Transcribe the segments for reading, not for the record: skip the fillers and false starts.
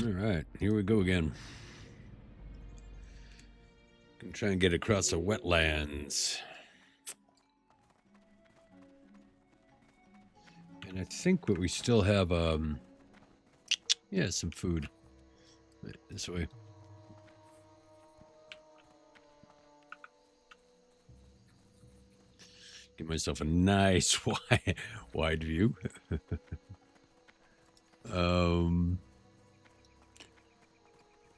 All right, here we go again. Gonna try and get across the wetlands. And I think what we still have, yeah, some food. Right, this way. Give myself a nice wide view.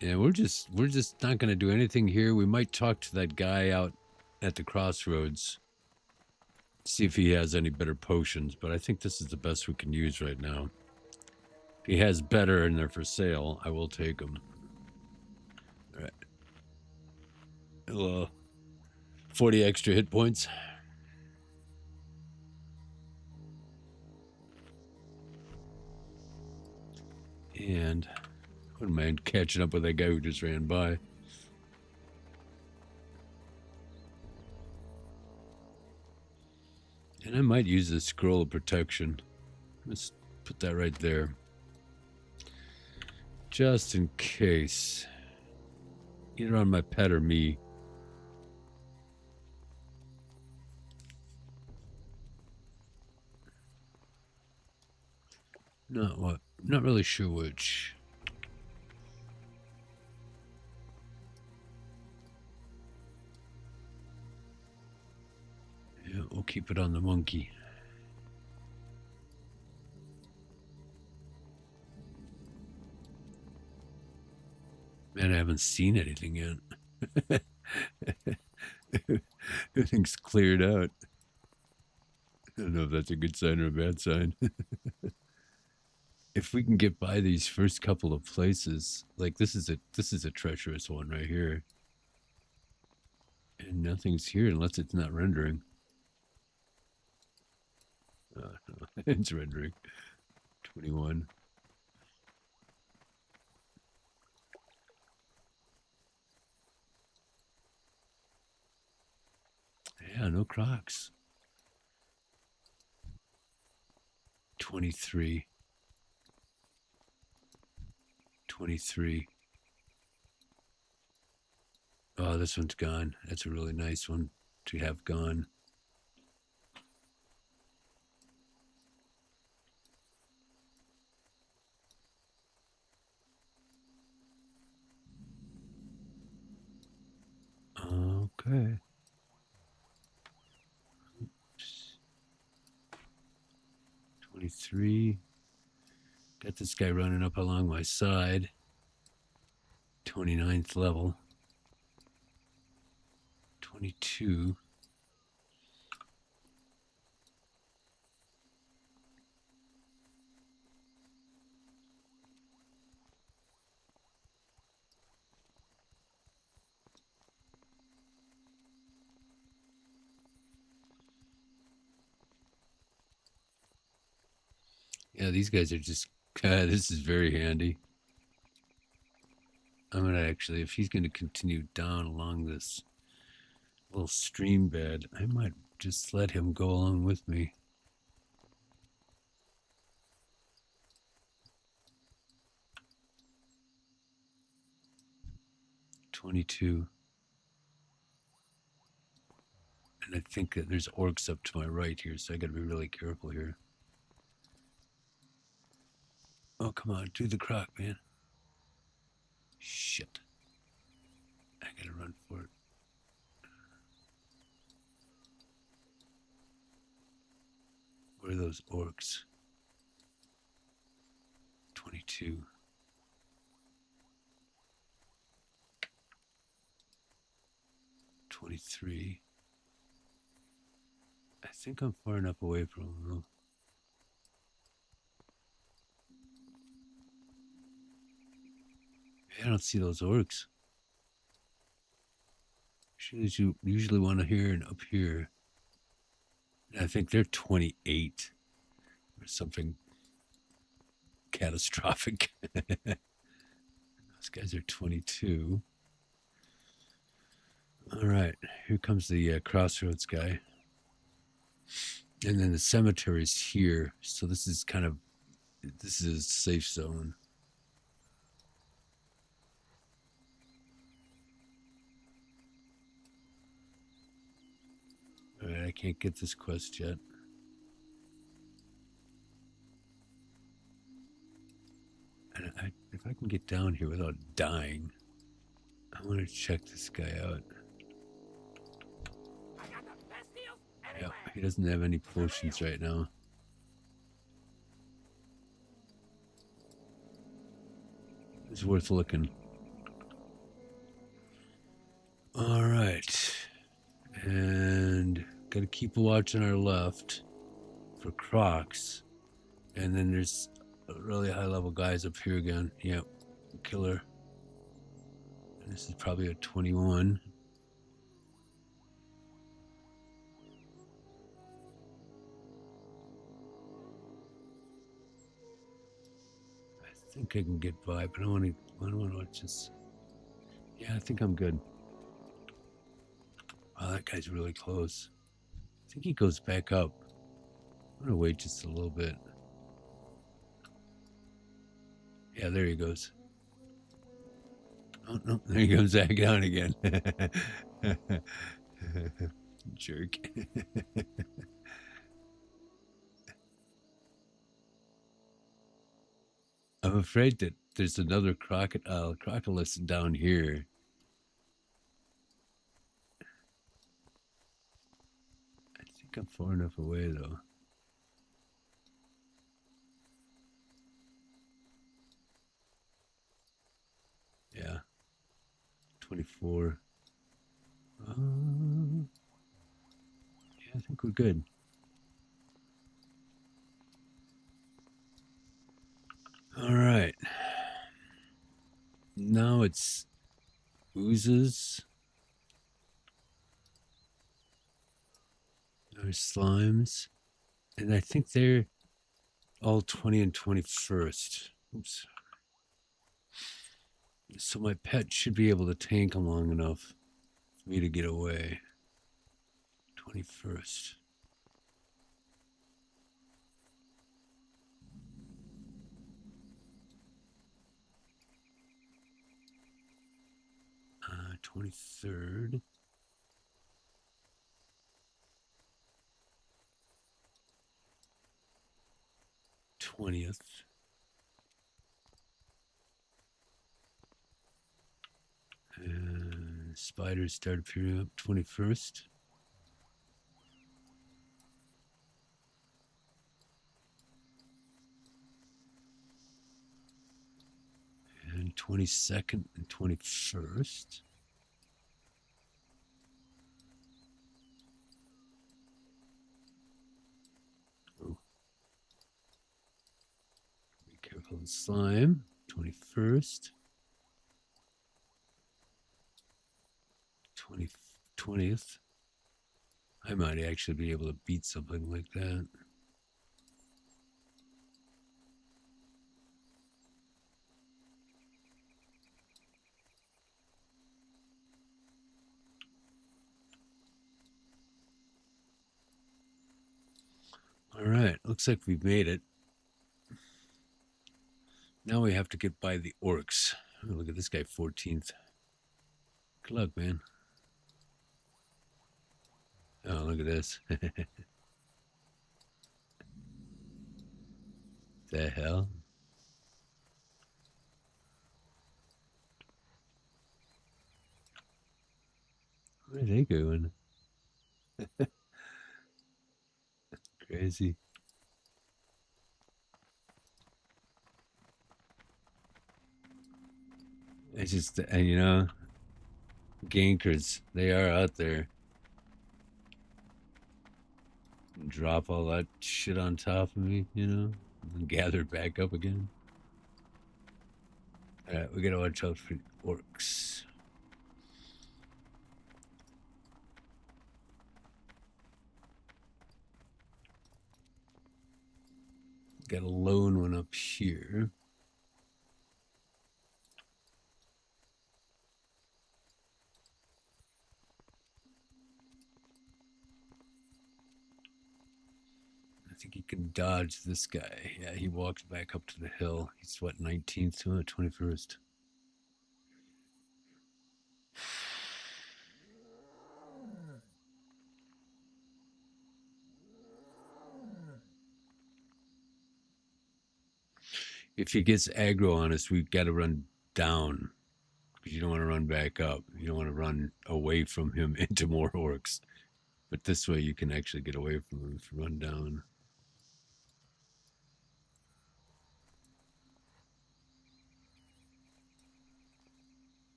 Yeah, we're just not gonna do anything here. We might talk to that guy out at the crossroads, see if he has any better potions, but I think this is the best we can use right now. If he has better and they're for sale, I will take them. All right. Hello. 40 extra hit points. And I wouldn't mind catching up with that guy who just ran by. And I might use the scroll of protection. Let's put that right there. Just in case. Either on my pet or me. Not really sure which. Yeah, we'll keep it on the monkey. Man, I haven't seen anything yet. Everything's cleared out. I don't know if that's a good sign or a bad sign. If we can get by these first couple of places, like this is a treacherous one right here. And nothing's here unless it's not rendering. No, it's rendering. 21. Yeah, no Crocs. 23. 23. Oh, this one's gone. That's a really nice one to have gone. Okay. 23. Got this guy running up along my side. 29th level. 22. Yeah, these guys are just, this is very handy. I'm going to actually, if he's going to continue down along this little stream bed, I might just let him go along with me. $22. And I think that there's orcs up to my right here, so I got to be really careful here. Oh, come on, do the croc, man. Shit. I got to run for it. Where are those orcs? 22. 23. I think I'm far enough away from them, though. I don't see those orcs. You usually want to hear and up here. I think they're 28 or something catastrophic. Those guys are 22. All right, here comes the crossroads guy. And then the cemetery's here. So this is a safe zone. can't get this quest yet. And if I can get down here without dying, I want to check this guy out. Yeah, he doesn't have any potions right now. It's worth looking. All right. And got to keep a watch on our left for Crocs. And then there's really high level guys up here again. Yep, killer. And this is probably a 21. I think I can get by, but I don't want to watch this. Yeah, I think I'm good. Wow, that guy's really close. I think he goes back up. I'm gonna wait just a little bit. Yeah, there he goes. Oh, no, there he goes back down again. Jerk. I'm afraid that there's another crocodile down here. I think I'm far enough away, though. Yeah. 24. Yeah, I think we're good. All right. Now it's oozes. There's slimes. And I think they're all 20 and 21st. Oops. So my pet should be able to tank them long enough for me to get away. 21st. Uh, 23rd. 20th. And spiders start appearing up 21st. And 22nd and 21st. Oh. Be careful of the slime. 21st. 20th. I might actually be able to beat something like that. All right, looks like we've made it. Now we have to get by the orcs. Oh, look at this guy, 14th. Good luck, man. Oh, look at this. The hell? Where are they going? Crazy. It's just, you know, gankers, they are out there. Drop all that shit on top of me, you know, and gather back up again. All right, we gotta watch out for orcs. Got a lone one up here. I think he can dodge this guy. Yeah, he walks back up to the hill. He's what, 19th to 21st. If he gets aggro on us, we've got to run down because you don't want to run back up. You don't want to run away from him into more orcs. But this way you can actually get away from him if you run down.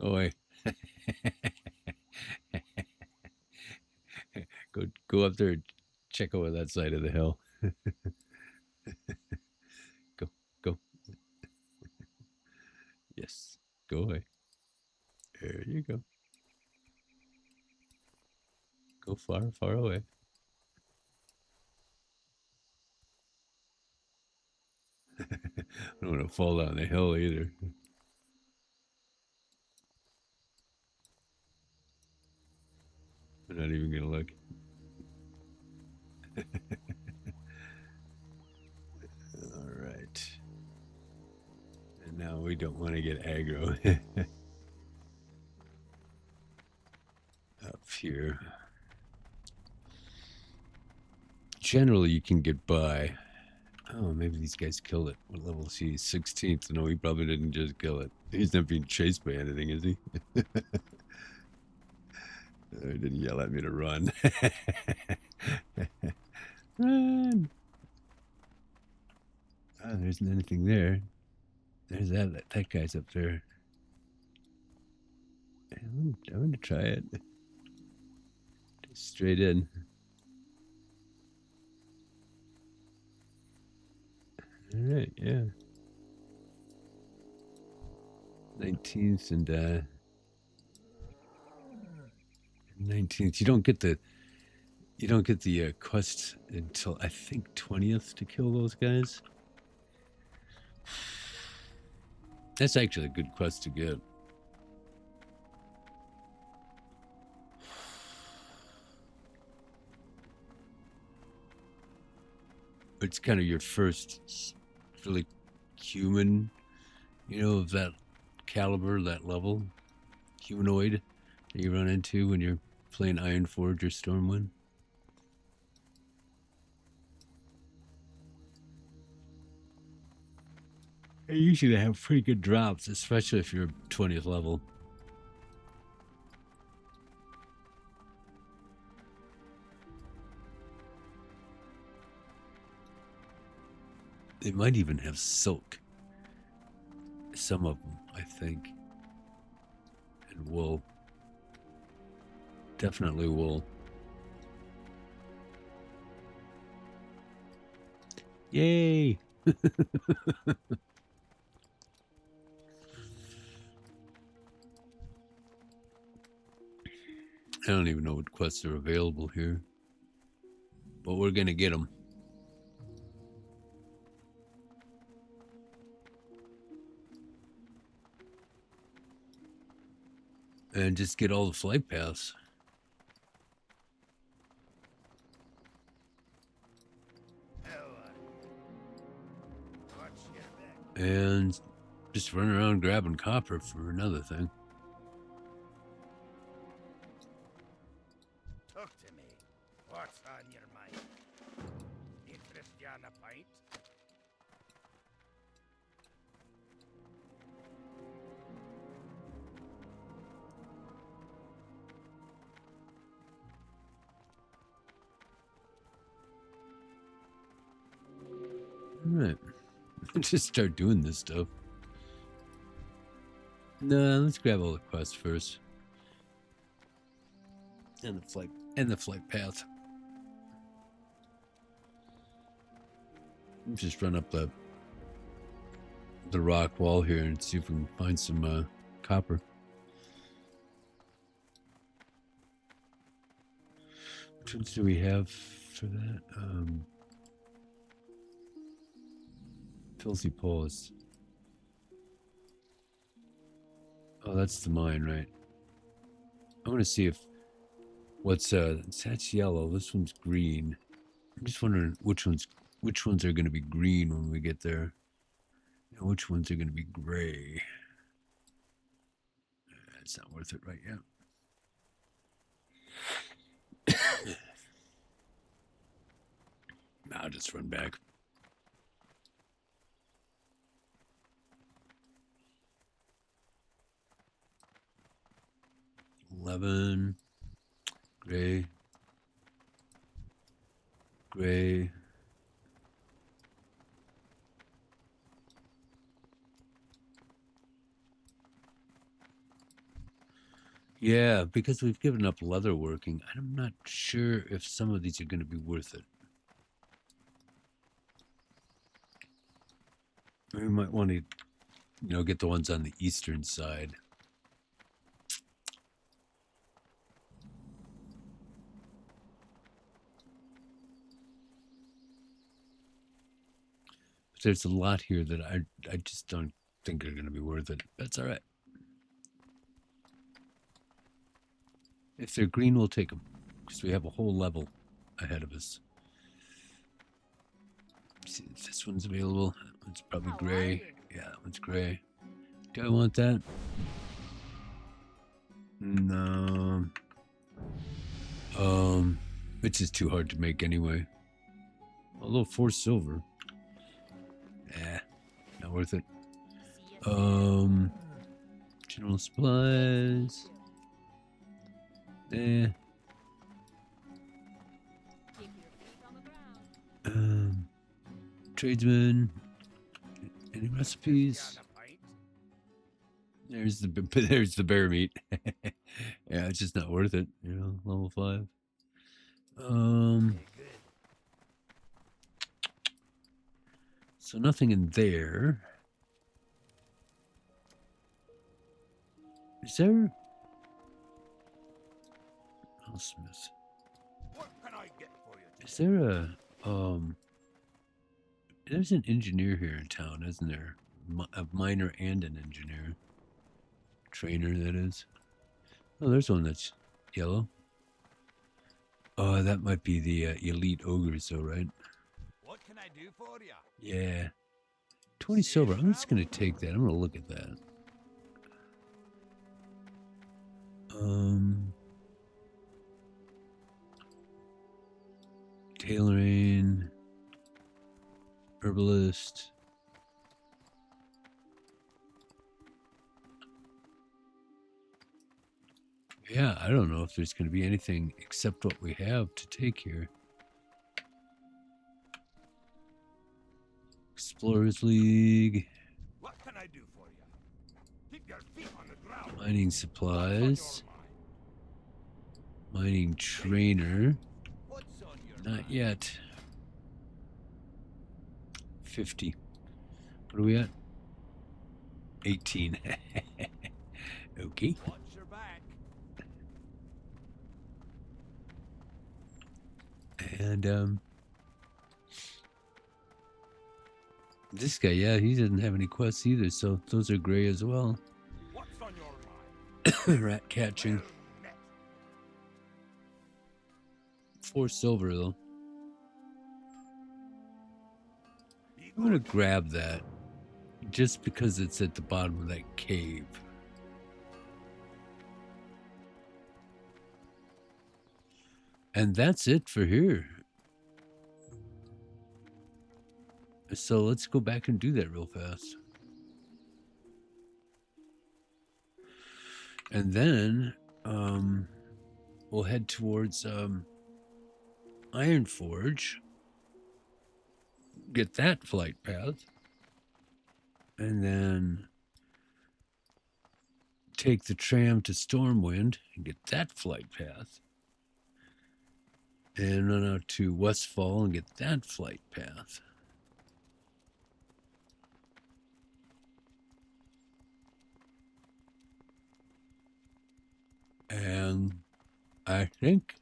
Oh, wait. Go up there and check over that side of the hill. Go. Yes. Go away. There you go. Go far away. I don't want to fall down the hill either. I'm not even going to look. All right. And now we don't want to get aggro. Up here. Generally, you can get by. Oh, maybe these guys killed it. What level is he? 16th. No, he probably didn't just kill it. He's not being chased by anything, is he? He didn't yell at me to run. Run! Oh, there isn't anything there. There's that guy's up there. I'm going to try it. Just straight in. All right, yeah. 19th and 19th. You don't get the quest until I think 20th to kill those guys. That's actually a good quest to get. It's kind of your first really human, of that caliber, that level, humanoid that you run into when you're playing Ironforge or Stormwind. They usually have pretty good drops, especially if you're 20th level. They might even have silk. Some of them, I think. And wool. Definitely wool. Yay! I don't even know what quests are available here. But we're going to get them. And just get all the flight paths. And just run around grabbing copper for another thing. Talk to me. What's on your mind? Interest you on a pint? All right. Just start doing this stuff. No, let's grab all the quests first. And the flight path. Just run up the rock wall here and see if we can find some copper. Which ones do we have for that? Filthy paws. Oh, that's the mine, right? I want to see if that's yellow. This one's green. I'm just wondering which ones are going to be green when we get there, and which ones are going to be gray. It's not worth it right yet. Let's run back. $11. Gray. Gray. Yeah, because we've given up leather working. I'm not sure if some of these are going to be worth it. We might want to, get the ones on the eastern side. But there's a lot here that I just don't think are going to be worth it. That's all right. If they're green, we'll take them, because we have a whole level ahead of us. See if this one's available. That one's probably gray. Yeah, that one's gray. Do I want that? No. It's just too hard to make anyway. Although 4 silver. Not worth it. General supplies. Tradesman. Any recipes? There's the bear meat. Yeah, it's just not worth it. Level 5. So nothing in there. Is there? Oh, Smith. What can I get for you? Is there a There's an engineer here in town, isn't there? A miner and an engineer. Trainer, that is. Oh, there's one that's yellow. Oh, that might be the elite ogres, though, right? What can I do for you? Yeah. 20 silver. I'm just going to take that. I'm going to look at that. Tailoring. Herbalist. Yeah, I don't know if there's going to be anything except what we have to take here. Explorers League. What can I do for you? Keep your feet on the ground. Mining supplies. Mining trainer. Not yet. 50. What are we at? 18. Okay. Watch your back. And this guy, yeah, he doesn't have any quests either, so those are gray as well. What's on your mind? Rat catching. 4 silver though. I'm gonna grab that just because it's at the bottom of that cave. And that's it for here. So let's go back and do that real fast. And then we'll head towards Ironforge. Get that flight path. And then take the tram to Stormwind and get that flight path. And run out to Westfall and get that flight path. And I think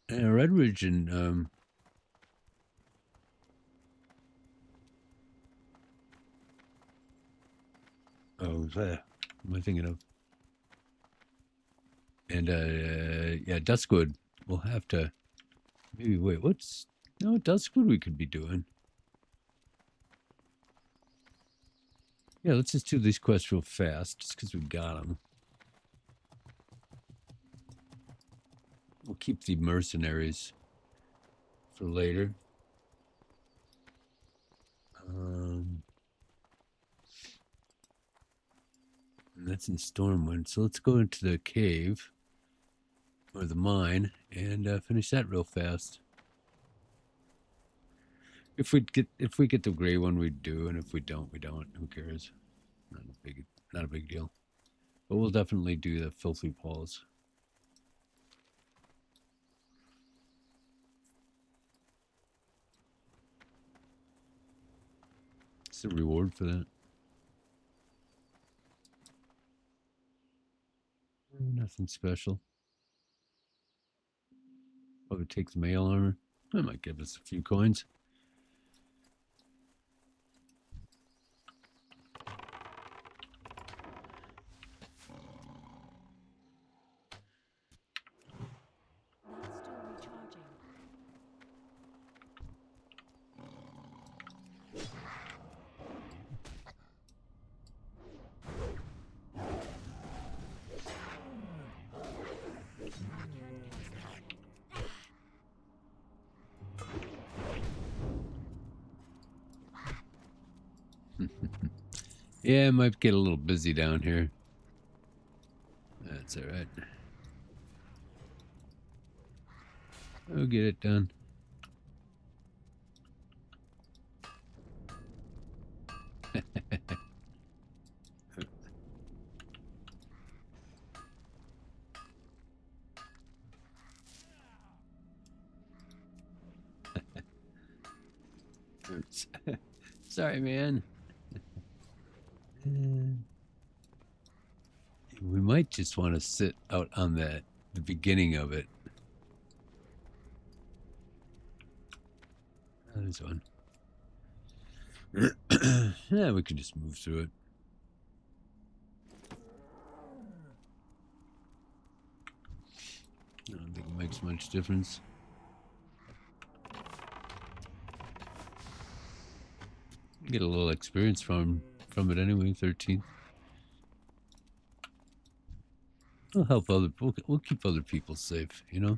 Red Ridge and what am I thinking of? And yeah, Duskwood. We'll have to maybe wait. No, Duskwood we could be doing. Yeah, let's just do these quests real fast, just because we got them. We'll keep the mercenaries for later. And that's in Stormwind. So let's go into the cave or the mine and finish that real fast. If we get the gray one, we do, and if we don't, we don't. Who cares? Not a big deal. But we'll definitely do the filthy paws. What's the reward for that? Nothing special. Probably take the mail armor. That might give us a few coins. Yeah, it might get a little busy down here. That's all right. I'll get it done. Sorry, man. We might just want to sit out on the beginning of it. There's one. Yeah, we can just move through it. I don't think it makes much difference. Get a little experience from it anyway. 13. We'll help we'll keep other people safe, you know.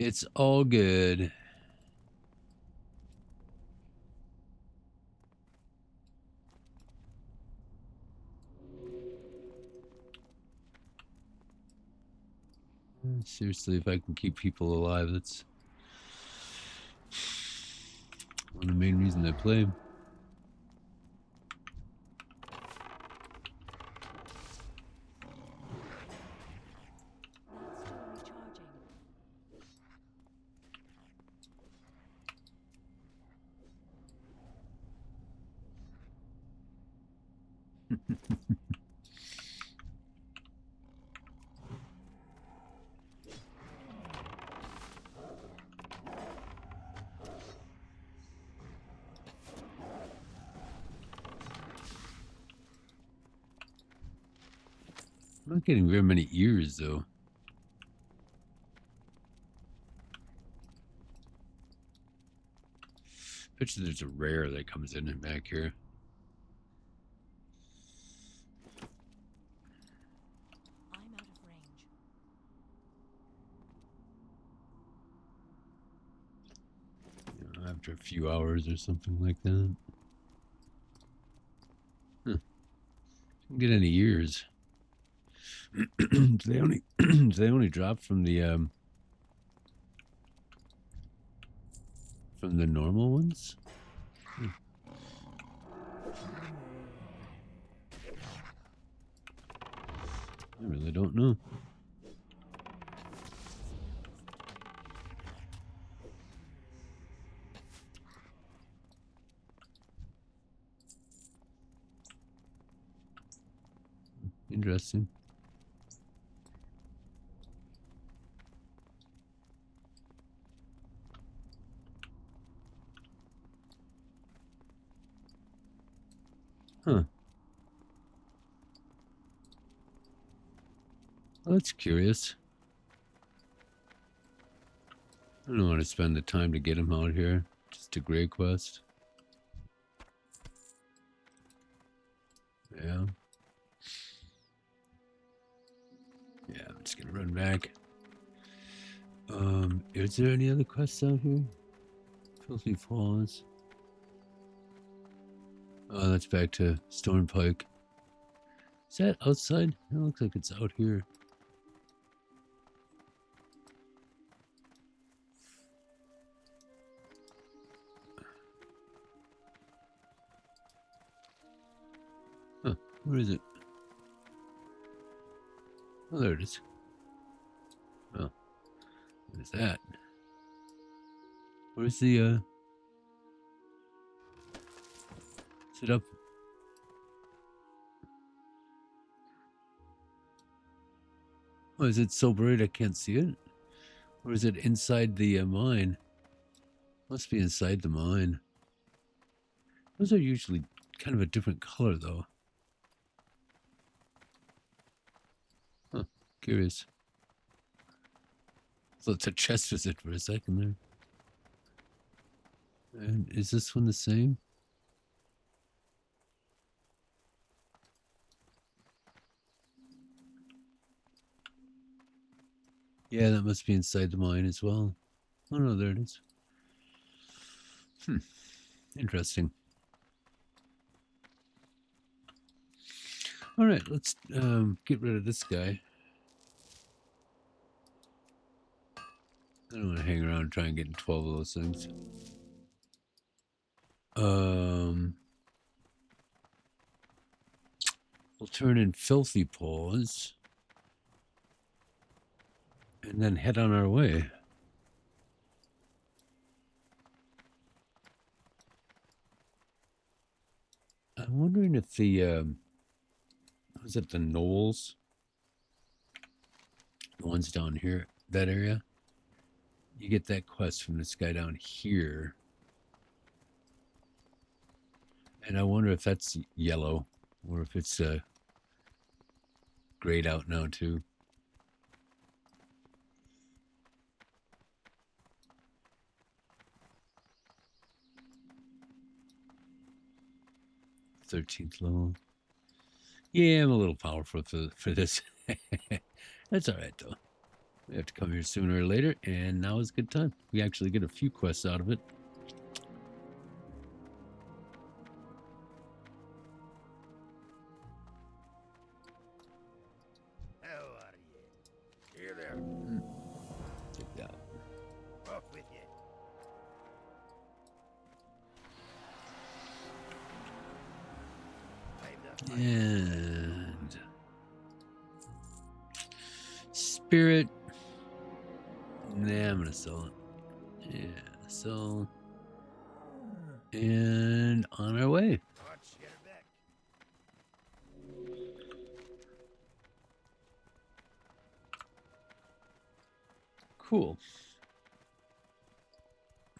It's all good. Seriously, if I can keep people alive, that's one of the main reasons I play. I'm not getting very many ears, though. Bet you there's a rare that comes in and back here. I'm out of range. You know, after a few hours or something like that. Huh. Didn't get any ears. they only drop from the normal ones. I really don't know. Interesting. Huh. Well, that's curious. I don't want to spend the time to get him out here. Just a gray quest. Yeah. Yeah, I'm just gonna run back. Is there any other quests out here? Filthy Falls. Oh, that's back to Stormpike. Is that outside? It looks like it's out here. Huh, where is it? Oh, there it is. Oh, what is that? Where's the, is it up? Oh, is it so bright I can't see it? Or is it inside the mine? Must be inside the mine. Those are usually kind of a different color, though. Huh, curious. So it's a chest visit for a second there. And is this one the same? Yeah, that must be inside the mine as well. Oh no, there it is. Interesting. All right, let's get rid of this guy. I don't want to hang around and try and get 12 of those things. We'll turn in Filthy Paws and then head on our way. I'm wondering if the was it the knolls? The ones down here, that area? You get that quest from this guy down here. And I wonder if that's yellow or if it's grayed out now too. .13th level. Yeah, I'm a little powerful for this. That's all right, though. We have to come here sooner or later, and now is a good time. We actually get a few quests out of it. How are you? Here there. Check that out. Off with you. And Spirit. Nah, I'm gonna sell it. Yeah, sell. And on our way. Watch your back. Cool.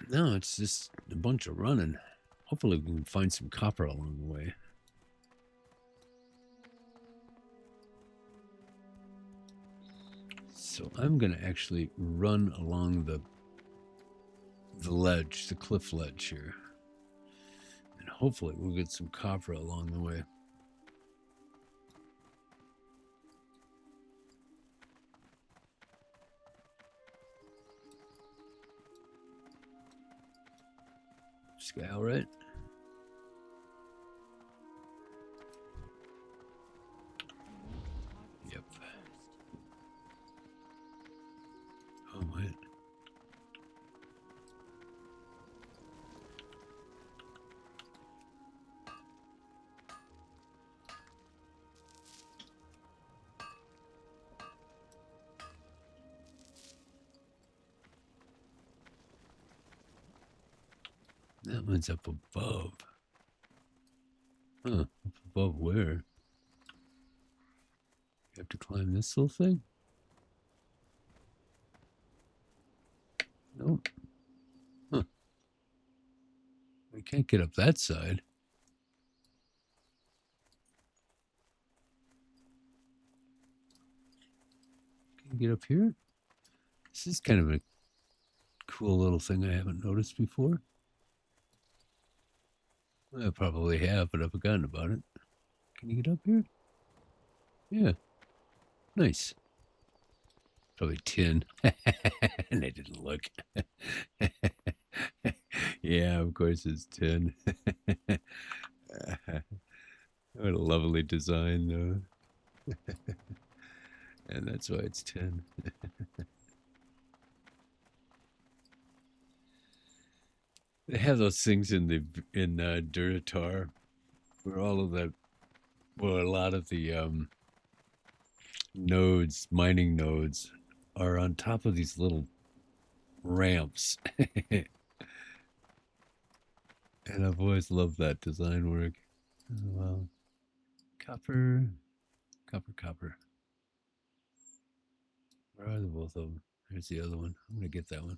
No, it's just a bunch of running. Hopefully we can find some copper along the way. So I'm going to actually run along the ledge, the cliff ledge here. And hopefully we'll get some copper along the way. This guy all right? Yep. Oh, wait. That one's up above. Huh, up above where? You have to climb this little thing? Nope. Huh. We can't get up that side. Can you get up here? This is kind of a cool little thing I haven't noticed before. I probably have, but I've forgotten about it. Can you get up here? Yeah. Nice. Probably tin. And I didn't look. Yeah, of course it's tin. What a lovely design, though. And that's why it's tin. They have those things in Duratar, where all of the, well, a lot of the nodes, mining nodes, are on top of these little ramps. And I've always loved that design work. Oh, well, copper. Where are the both of them? There's the other one. I'm gonna get that one.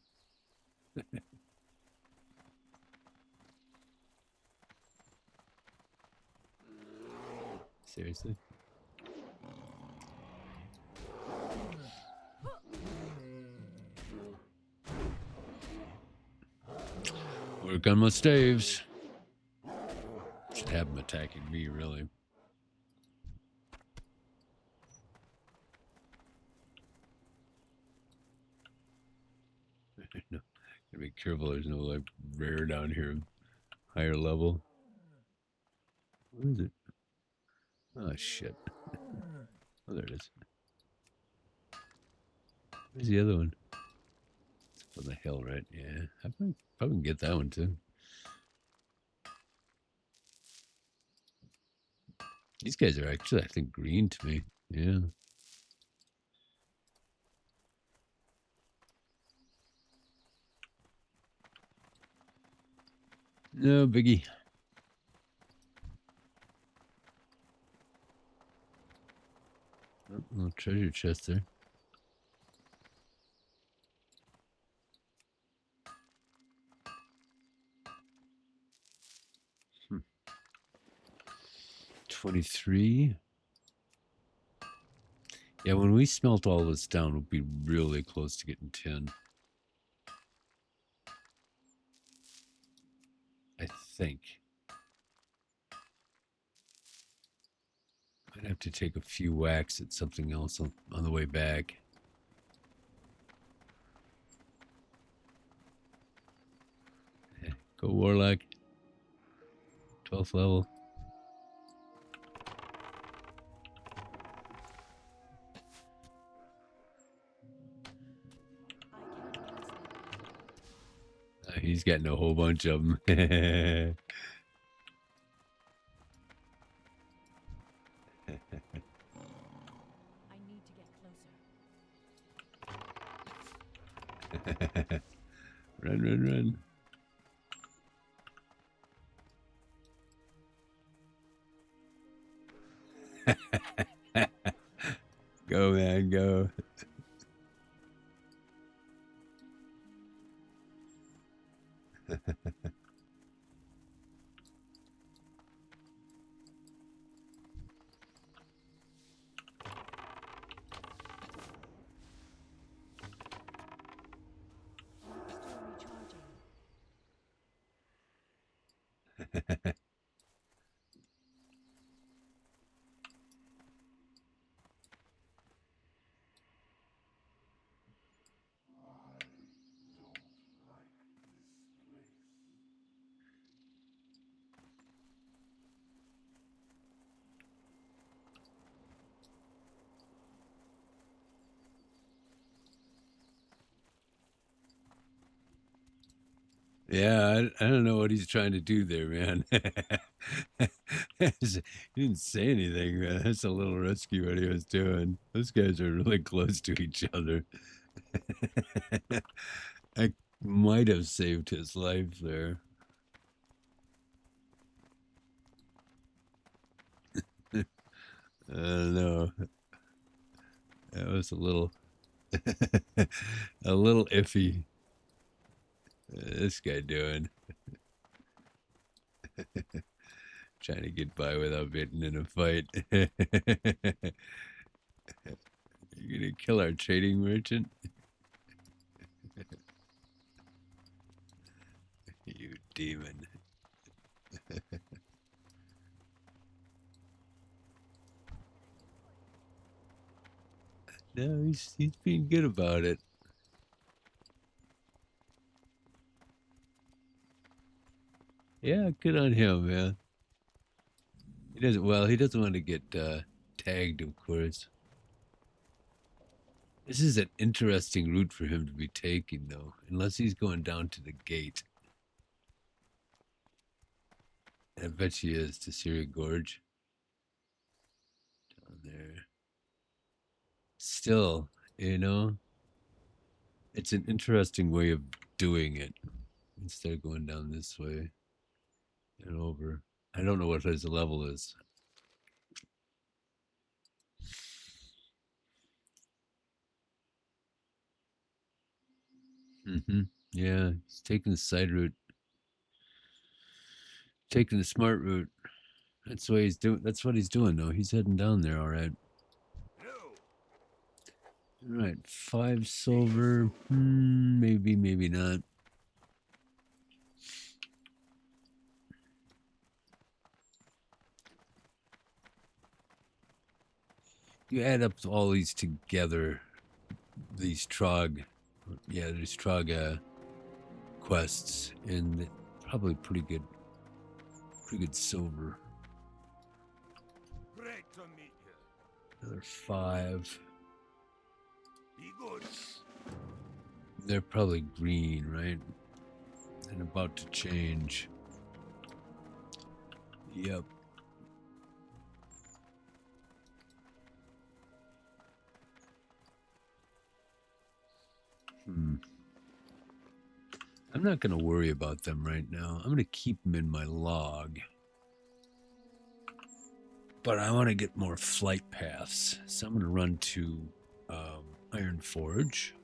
Seriously? Work on my staves. Should have them attacking me, really. No, gotta be careful. There's no like rare down here, higher level. What is it? Oh shit! Oh, there it is. Where's the other one? It's up on the hill, right? Yeah, I probably can get that one too. These guys are actually, I think, green to me. Yeah. No biggie. Oh, little treasure chest there. 23. Yeah, when we smelt all this down, we'll be really close to getting 10. I think. I'd have to take a few whacks at something else on the way back. Go Warlock. 12th level. He's getting a whole bunch of them. I need to get closer. Run. Go, man, go. Still recharging. Yeah, I don't know what he's trying to do there, man. He didn't say anything, man. That's a little risky what he was doing. Those guys are really close to each other. I might have saved his life there. I don't know. That was a little a little iffy. This guy doing? Trying to get by without getting in a fight. You're gonna kill our trading merchant? demon. No, he's being good about it. Yeah, good on him, man. He doesn't. Well, he doesn't want to get tagged, of course. This is an interesting route for him to be taking, though, unless he's going down to the gate. I bet she is to Syria Gorge. Down there. Still, you know, it's an interesting way of doing it. Instead of going down this way and over. I don't know what his level is. Yeah, he's taking the side route. Taking the smart route. That's what he's doing. That's what he's doing, though. He's heading down there, all right. All right, 5 silver. Maybe, maybe not. You add up all these together, these Trog, these Trog quests, and probably pretty good silver. Great to meet you. Another 5. Be good. They're probably green, right? And about to change. Yep. I'm not going to worry about them right now. I'm going to keep them in my log. But I want to get more flight paths. So I'm going to run to Iron Forge.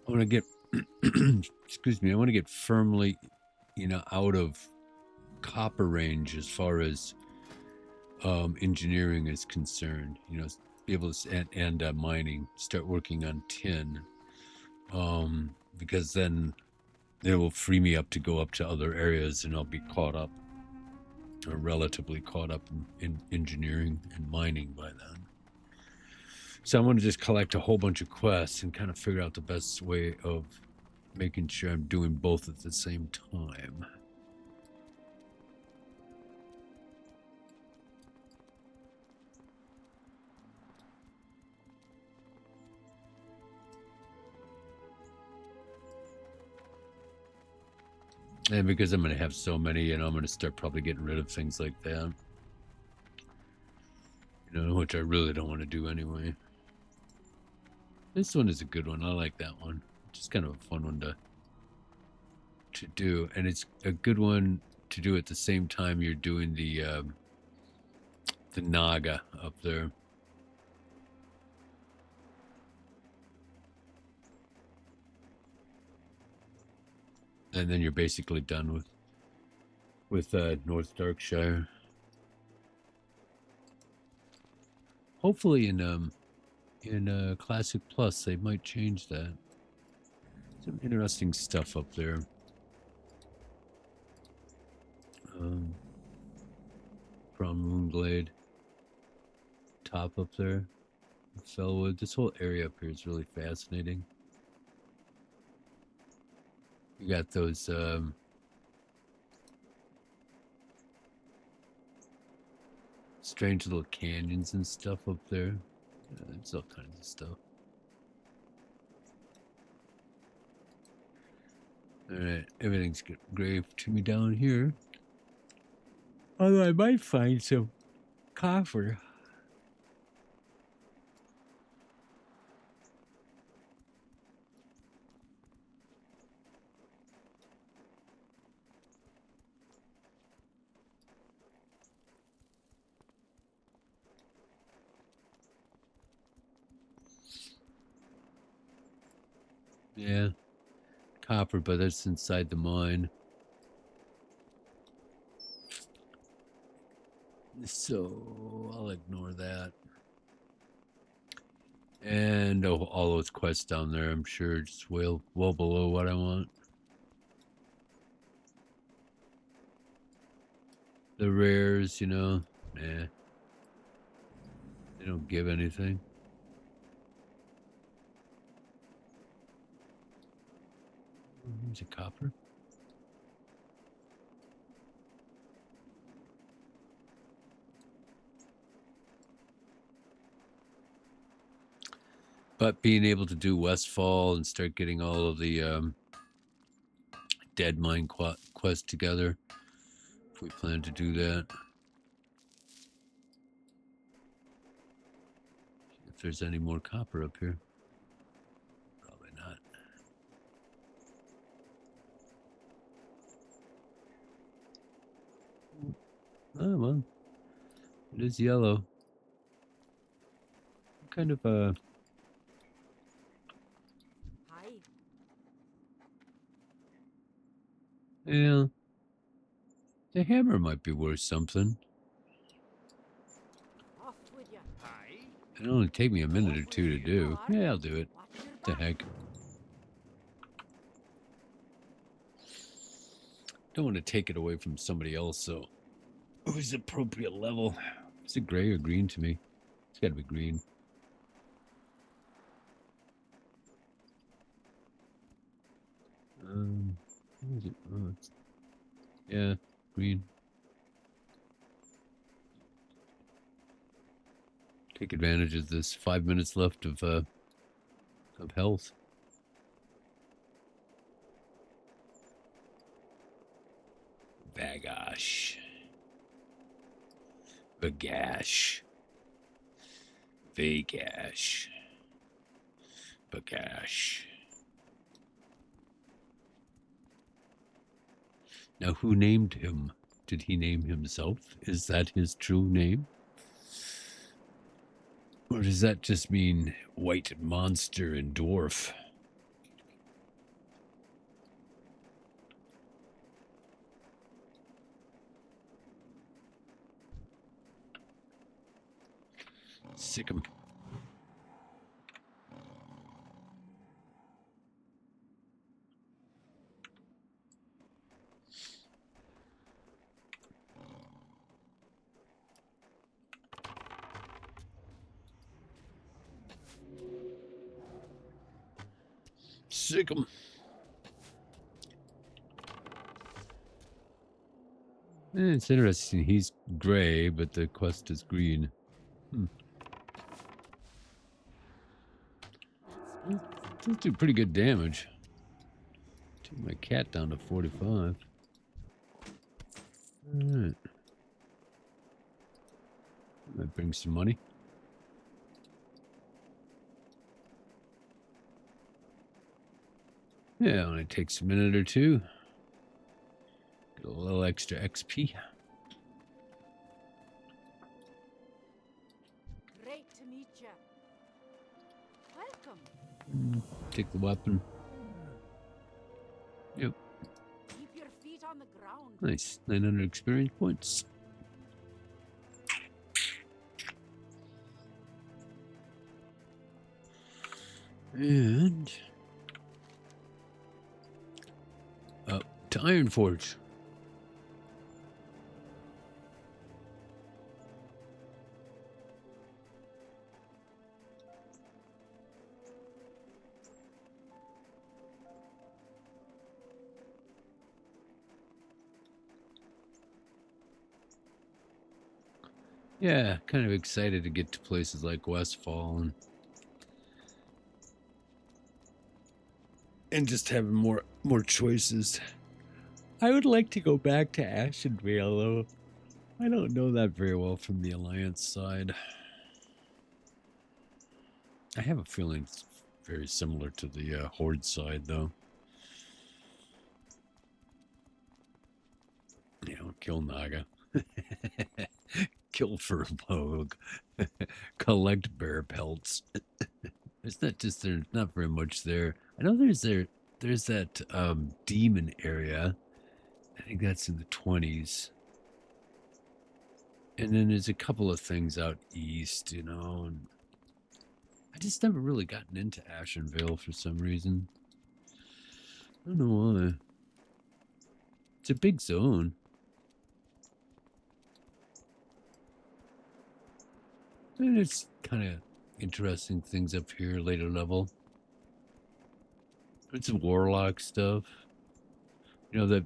I want to get, excuse me, I want to get firmly, out of copper range as far as engineering is concerned. Be able to, and mining, start working on tin, because then it will free me up to go up to other areas and I'll be caught up, or relatively caught up in engineering and mining by then. So I want to just collect a whole bunch of quests and kind of figure out the best way of making sure I'm doing both at the same time. And because I'm going to have so many, I'm going to start probably getting rid of things like that. Which I really don't want to do anyway. This one is a good one. I like that one. Just kind of a fun one to do. And it's a good one to do at the same time you're doing the Naga up there. And then you're basically done with North Darkshire. Hopefully in Classic Plus they might change that. Some interesting stuff up there. From Moonglade. Top up there. Fellwood. This whole area up here is really fascinating. You got those strange little canyons and stuff up there. There's all kinds of stuff. Alright, everything's engraved to me down here. Although I might find some copper. Yeah, copper, but that's inside the mine. So I'll ignore that. And all those quests down there, I'm sure, just well below what I want. The rares, you know, nah. They don't give anything. Here's a copper. But being able to do Westfall and start getting all of the Dead Mine quest together, if we plan to do that. If there's any more copper up here. Probably not. Oh, well. It is yellow. What kind of Hi. yeah. The hammer might be worth something. Off with ya. Aye. It'll only take me a minute or two to do. Yeah, I'll do it. Watch your What the back. heck? Don't want to take it away from somebody else, so who's appropriate level? Is it gray or green to me? It's got to be green. What is it? Oh, it's, yeah, green. Take advantage of this 5 minutes left of health. Bagash. Bagash. Vegash. Bagash. Now, who named him? Did he name himself? Is that his true name? Or does that just mean white monster and dwarf? Sick him. Sick him. It's interesting. He's gray, but the quest is green. Those do pretty good damage. Took my cat down to 45. Alright. That brings some money. Yeah, only takes a minute or two. Get a little extra XP. Great to meet ya. Welcome. Take the weapon. Yep. Keep your feet on the ground. Nice. 900 experience points. And up to Ironforge. Yeah, kind of excited to get to places like Westfall and just having more choices. I would like to go back to Ashenvale, though. I don't know that very well from the Alliance side. I have a feeling it's very similar to the Horde side, though. You know, kill Naga. Kill Furbolg. Collect bear pelts. There's not very much there. I know there's that demon area. I think that's in the 20s. And then there's a couple of things out east, you know, and I just never really gotten into Ashenvale for some reason. I don't know why. It's a big zone. And it's kind of interesting things up here, later level. It's warlock stuff. You know, the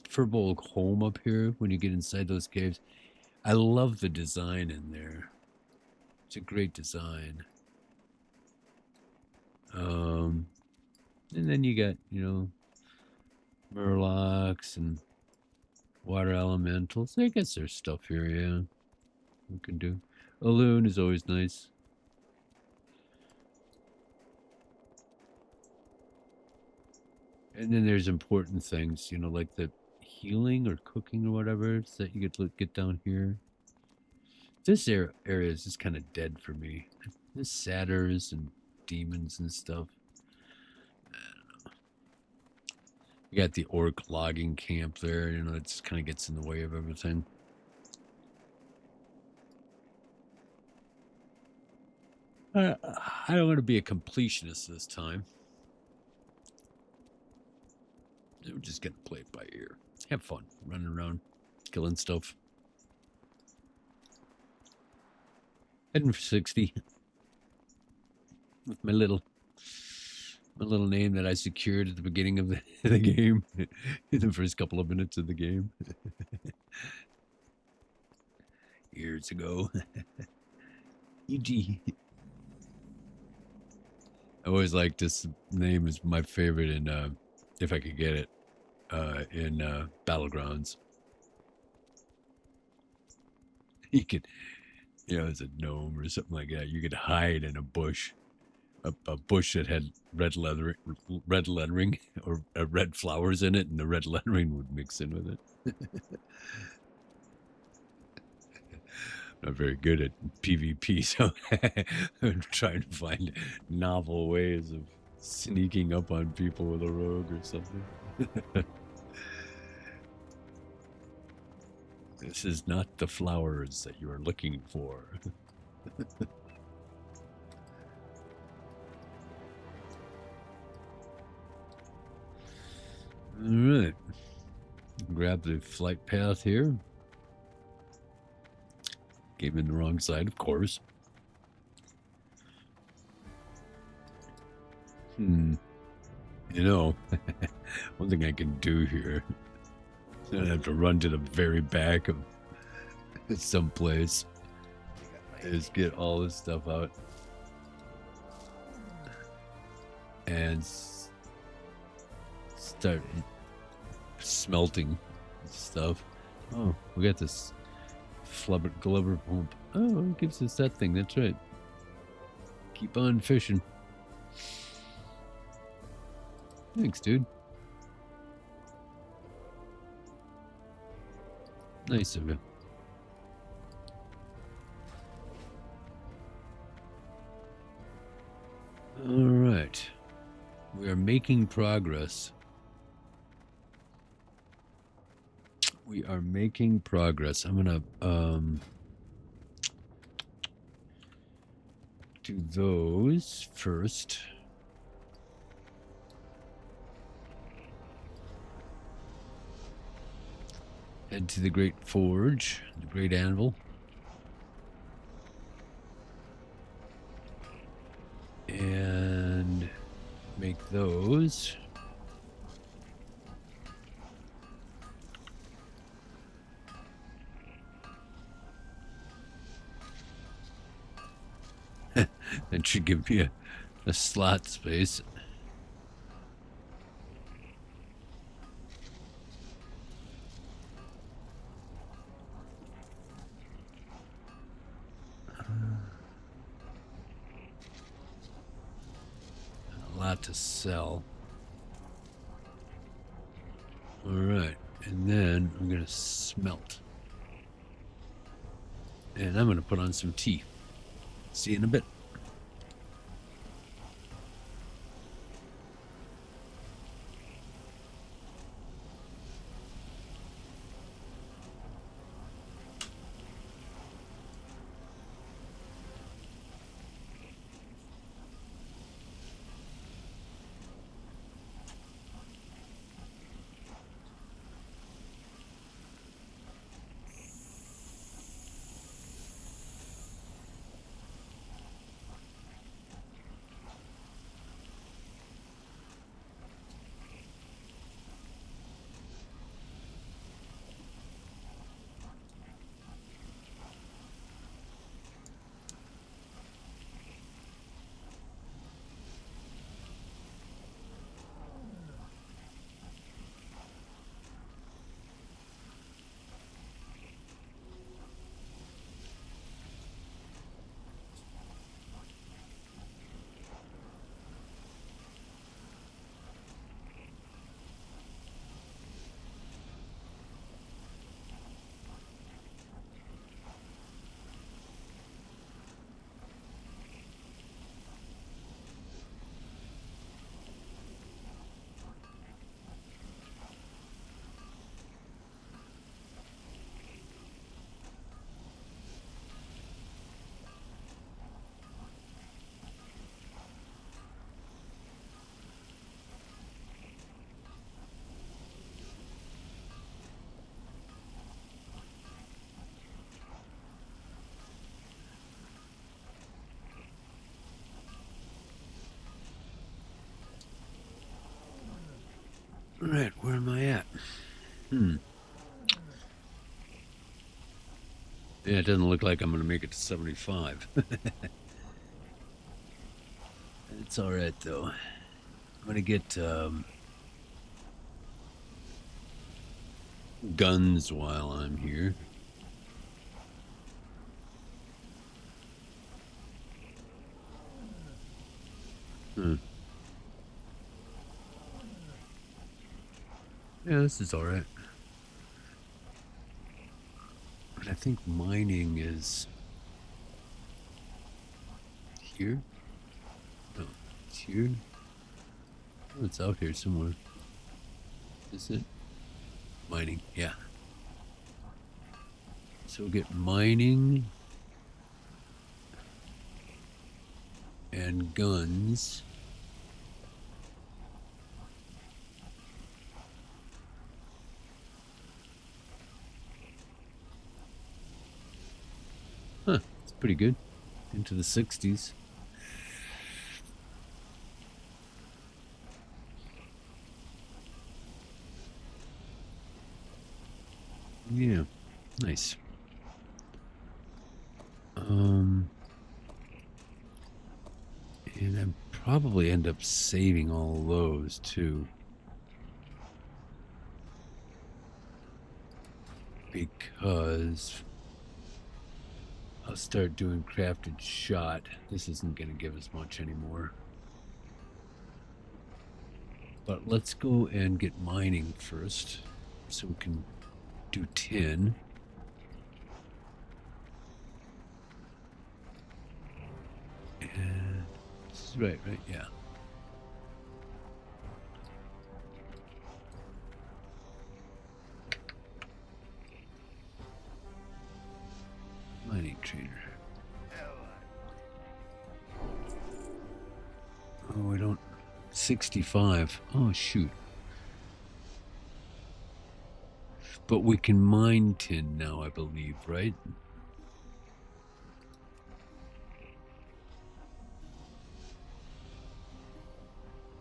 Furbolg home up here when you get inside those caves. I love the design in there. It's a great design. And then you got, you know, Murlocs and water elementals. I guess there's stuff here, yeah. We can do. A loon is always nice. And then there's important things, you know, like the healing or cooking or whatever that you get down here. This area is just kind of dead for me. There's satyrs and demons and stuff. I don't know. You got the orc logging camp there, you know, it just kind of gets in the way of everything. I don't want to be a completionist this time. We're just gonna play it by ear. Have fun running around, killing stuff. Heading for 60 with my little name that I secured at the beginning of the game, in the first couple of minutes of the game, years ago. E.G. I always liked this name is my favorite in if I could get it in Battlegrounds. You could, you know, as a gnome or something like that, you could hide in a bush, a bush that had red lettering or red flowers in it, and the red lettering would mix in with it. Not very good at PvP, so I'm trying to find novel ways of sneaking up on people with a rogue or something. This is not the flowers that you are looking for. All right. Grab the flight path here. Came in the wrong side, of course. You know, one thing I can do here, I don't have to run to the very back of someplace, is get all this stuff out and start smelting stuff. Oh, we got this Glover pump. Oh, it gives us that thing. That's right. Keep on fishing. Thanks, dude. Nice of you. All right. We are making progress. We are making progress. I'm gonna do those first. Head to the Great Forge, the Great Anvil. And make those. That should give me a slot space. A lot to sell. All right, and then I'm gonna smelt. And I'm gonna put on some tea. See you in a bit. Right, where am I at? Yeah, it doesn't look like I'm going to make it to 75. It's all right, though. I'm going to get guns while I'm here. Yeah, this is all right. But I think mining is here. No, it's here. Oh, it's out here somewhere. Is it? Mining, yeah. So we'll get mining and guns. Huh, it's pretty good. Into the 60s. Yeah, nice. And I probably end up saving all those too. Because I'll start doing crafted shot. This isn't going to give us much anymore. But let's go and get mining first so we can do tin. And this is right, yeah. Mining trader. Oh, we don't. 65. Oh, shoot. But we can mine tin now, I believe, right?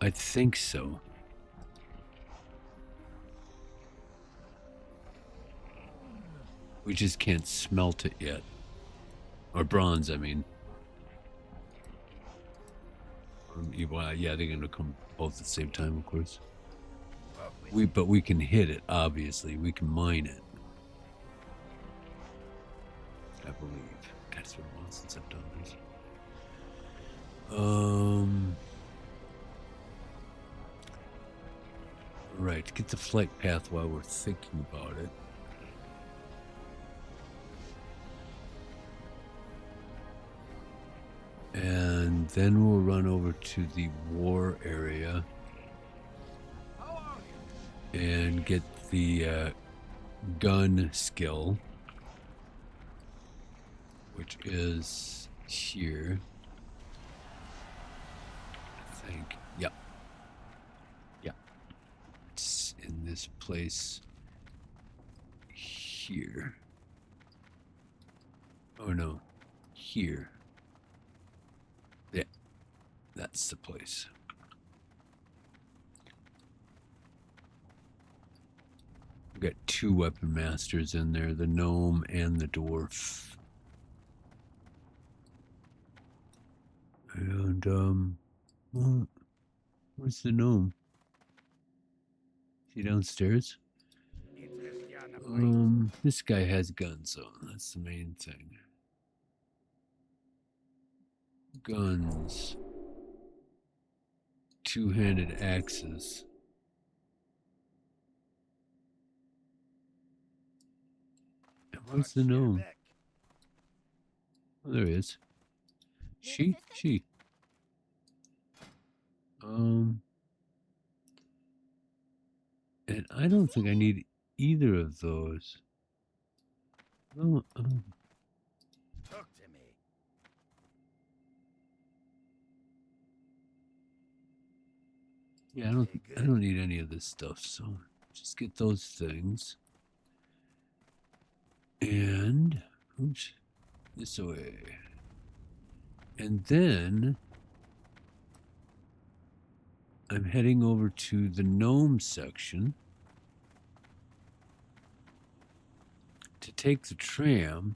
I think so. We just can't smelt it yet. Or bronze, I mean. Well, yeah, they're going to come both at the same time, of course. But we can hit it, obviously. We can mine it. I believe. God, it's been a while since I've done this. Right, get the flight path while we're thinking about it. And then we'll run over to the war area and get the gun skill, which is here. I think. Yep. Yep. It's in this place here. Oh no. Here. Yeah. That's the place. We've got two weapon masters in there, the gnome and the dwarf. And, well, where's the gnome? Is he downstairs? This guy has guns, so that's the main thing. Guns. Two-handed axes. And where's the gnome? Oh, there he is. She? And I don't think I need either of those. Oh, Talk to me. yeah, I don't need any of this stuff, so just get those things. And oops, this way. And then I'm heading over to the gnome section to take the tram,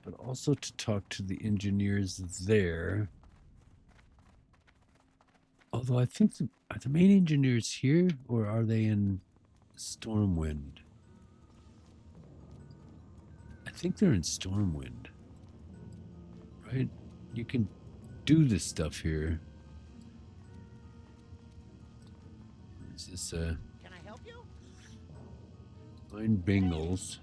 but also to talk to the engineers there. Although I think are the main engineers here, or are they in Stormwind? I think they're in Stormwind, right? You can do this stuff here. Is this Can I help you? find Bengals?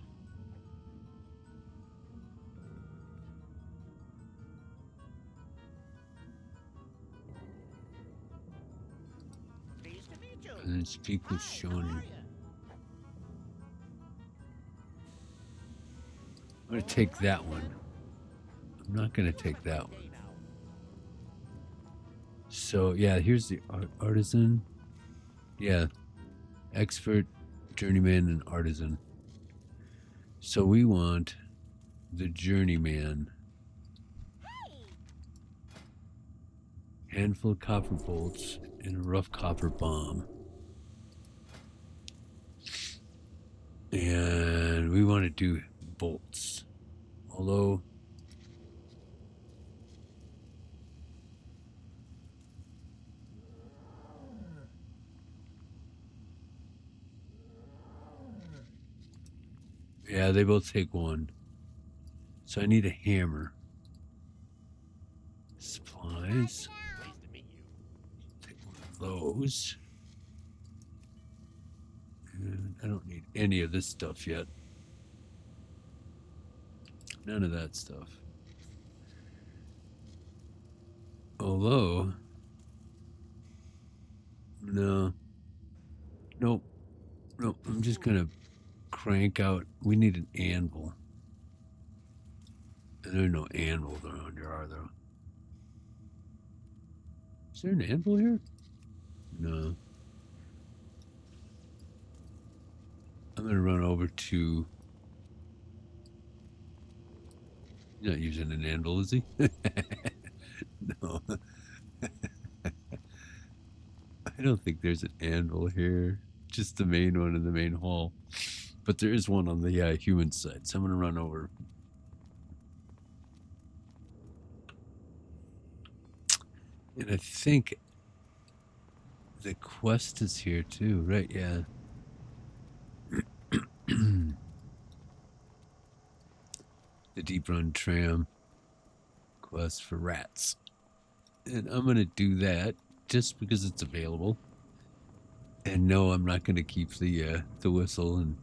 Pleased to meet you. And then speak with Hi, how Shawnee. are ya? I'm going to take that one. I'm not going to take that one. Day now. So, yeah, here's the artisan. Yeah, expert, journeyman, and artisan. So we want the journeyman. Handful of copper bolts and a rough copper bomb. And we want to do bolts. Although yeah, they both take one. So I need a hammer. Supplies. Pleased to meet you. Take one of those. And I don't need any of this stuff yet. None of that stuff. Although, no. Nope. Nope. I'm just going to crank out. We need an anvil. And there's no anvils around here, are there? Is there an anvil here? No. I'm going to run over to... He's not using an anvil, is he? No. I don't think there's an anvil here. Just the main one in the main hall. But there is one on the human side, so I'm going to run over. And I think the quest is here too, right? Yeah. The Deep Run Tram quest for rats. And I'm going to do that just because it's available. And no, I'm not going to keep the whistle and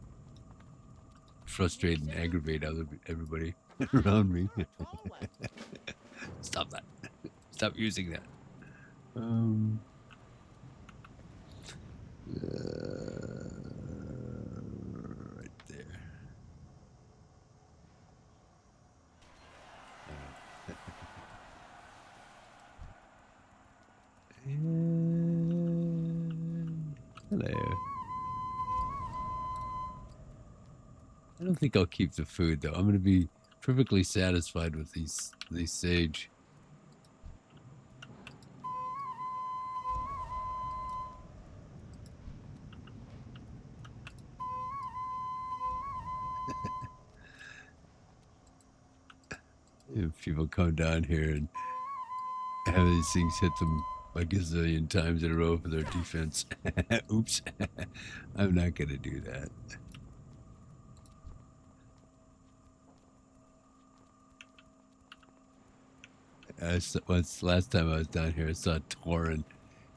frustrate and aggravate everybody around me. Stop that. Stop using that. Right there. And hello. I don't think I'll keep the food though. I'm going to be perfectly satisfied with these sage. If people come down here and have these things hit them a gazillion times in a row for their defense. Oops. I'm not going to do that. Last time I was down here, I saw Torin.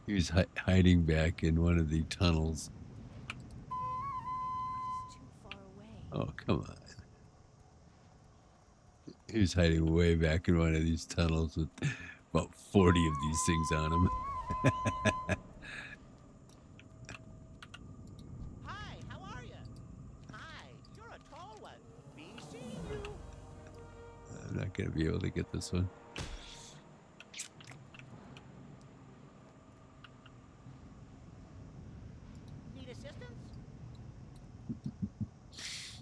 He was hiding back in one of the tunnels. It's too far away. Oh, come on. He was hiding way back in one of these tunnels with about 40 of these things on him. Hi, how are you? Hi, you're a tall one. Be seeing you. I'm not going to be able to get this one. Need assistance?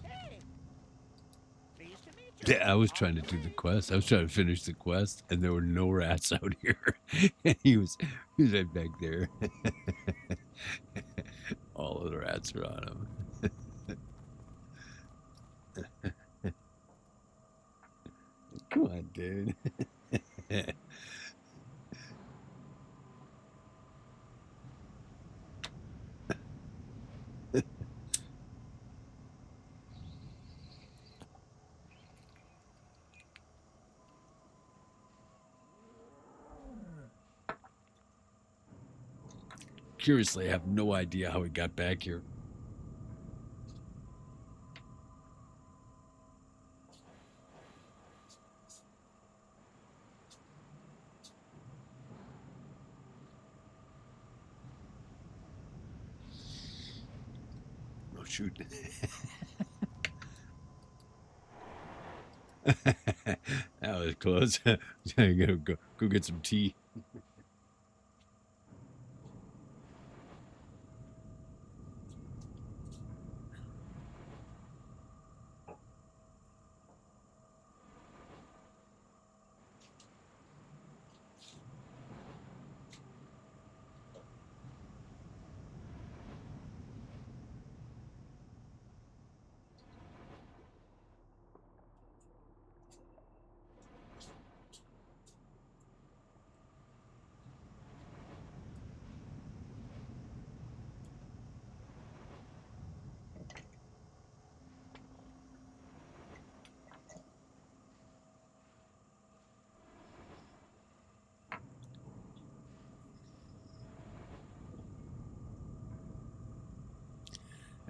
Hey. Pleased to meet Yeah, I was trying to do the quest. I was trying to finish the quest, and there were no rats out here. And he was right back there. All of the rats were on him. Come on, dude. Curiously, I have no idea how he got back here. Oh, shoot. That was close. I gotta go get some tea.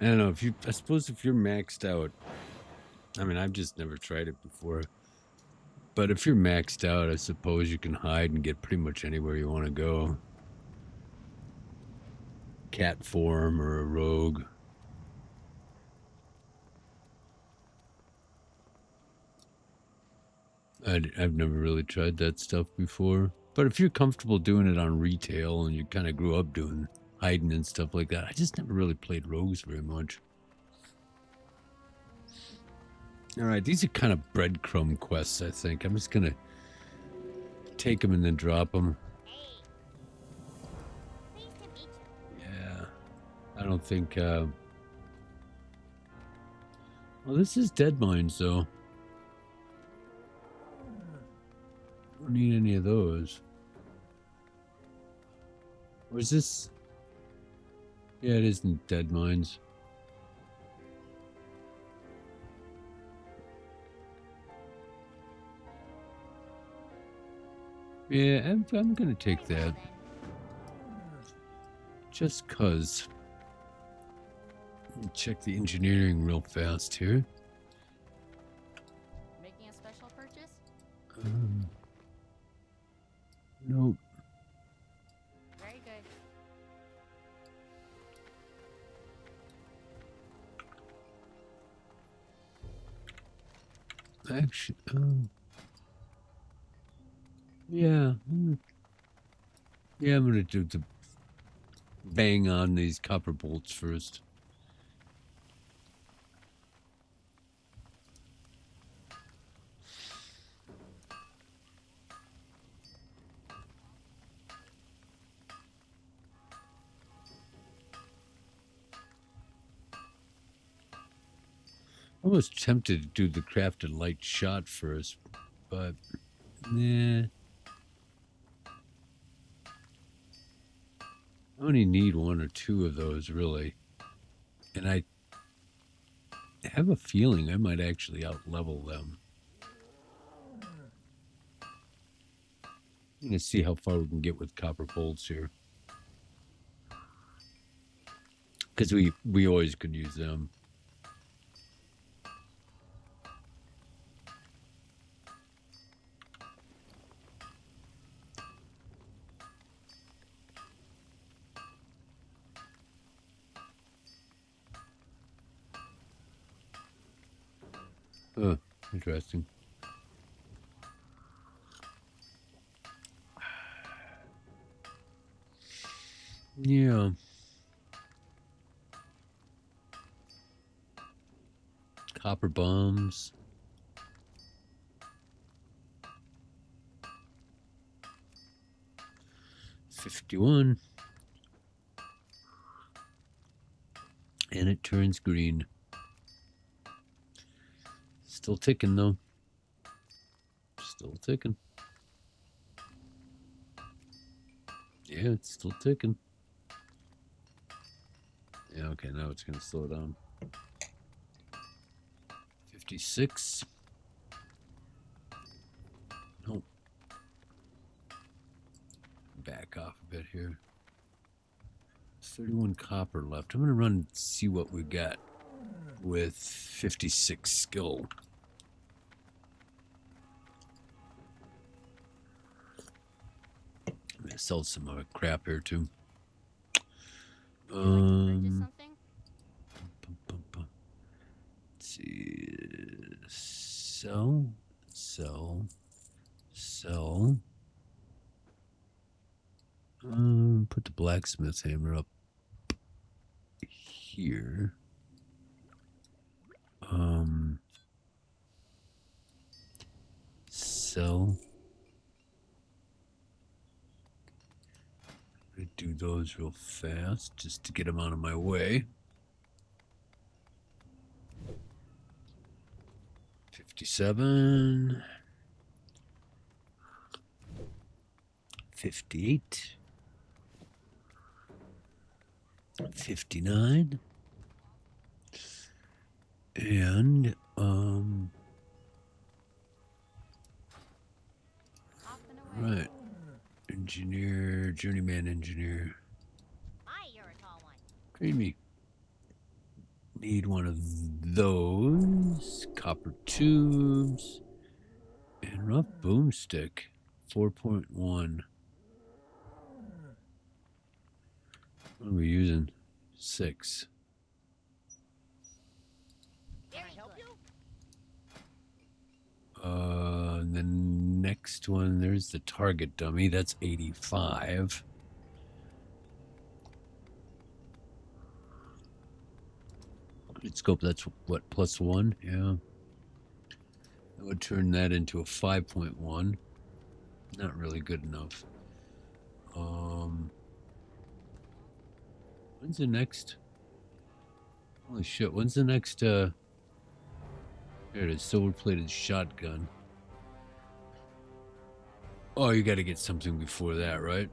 I don't know I suppose if you're maxed out, I mean, I've just never tried it before, but if you're maxed out, I suppose you can hide and get pretty much anywhere you want to go. Cat form or a rogue. I've never really tried that stuff before, but if you're comfortable doing it on retail and you kind of grew up doing hiding and stuff like that, I just never really played rogues very much. All right, these are kind of breadcrumb quests, I think. I'm just going to take them and then drop them. Yeah, I don't think... Well, this is Dead Mines, though. Don't need any of those. Or is this... Yeah, it isn't Dead Mines. Yeah, I'm gonna take that. Just cause. Let me check the engineering real fast here. Making a special purchase? Nope. Very good. Actually, yeah. Yeah, I'm gonna do the bang on these copper bolts first. I was tempted to do the crafted light shot first, but nah. I only need one or two of those, really. And I have a feeling I might actually out-level them. I'm going to see how far we can get with copper bolts here. Because we always could use them. Oh, interesting. Yeah. Copper bombs. 51. And it turns green. Still ticking though. Still ticking. Yeah, it's still ticking. Yeah, okay, now it's going to slow down. 56. Nope. Back off a bit here. 31 copper left. I'm going to run and see what we got with 56 skill. I'm going to sell some other crap here too. Would you like to purchase something? Let's see. Sell. Put the blacksmith hammer up here. Sell. I'm gonna do those real fast just to get them out of my way. 57. 58. 59. And Off and away. right. Engineer, journeyman engineer. Hi, you're a tall one. Trade me. Need one of those. Copper tubes. And rough boomstick. 4.1. What are we using? 6. Can I help you? The next one, there's the target dummy. That's 85. Good scope, that's what, +1? Yeah. That would turn that into a 5.1. Not really good enough. When's the next? Holy shit, when's the next, There it is, silver-plated shotgun. Oh, you gotta get something before that, right?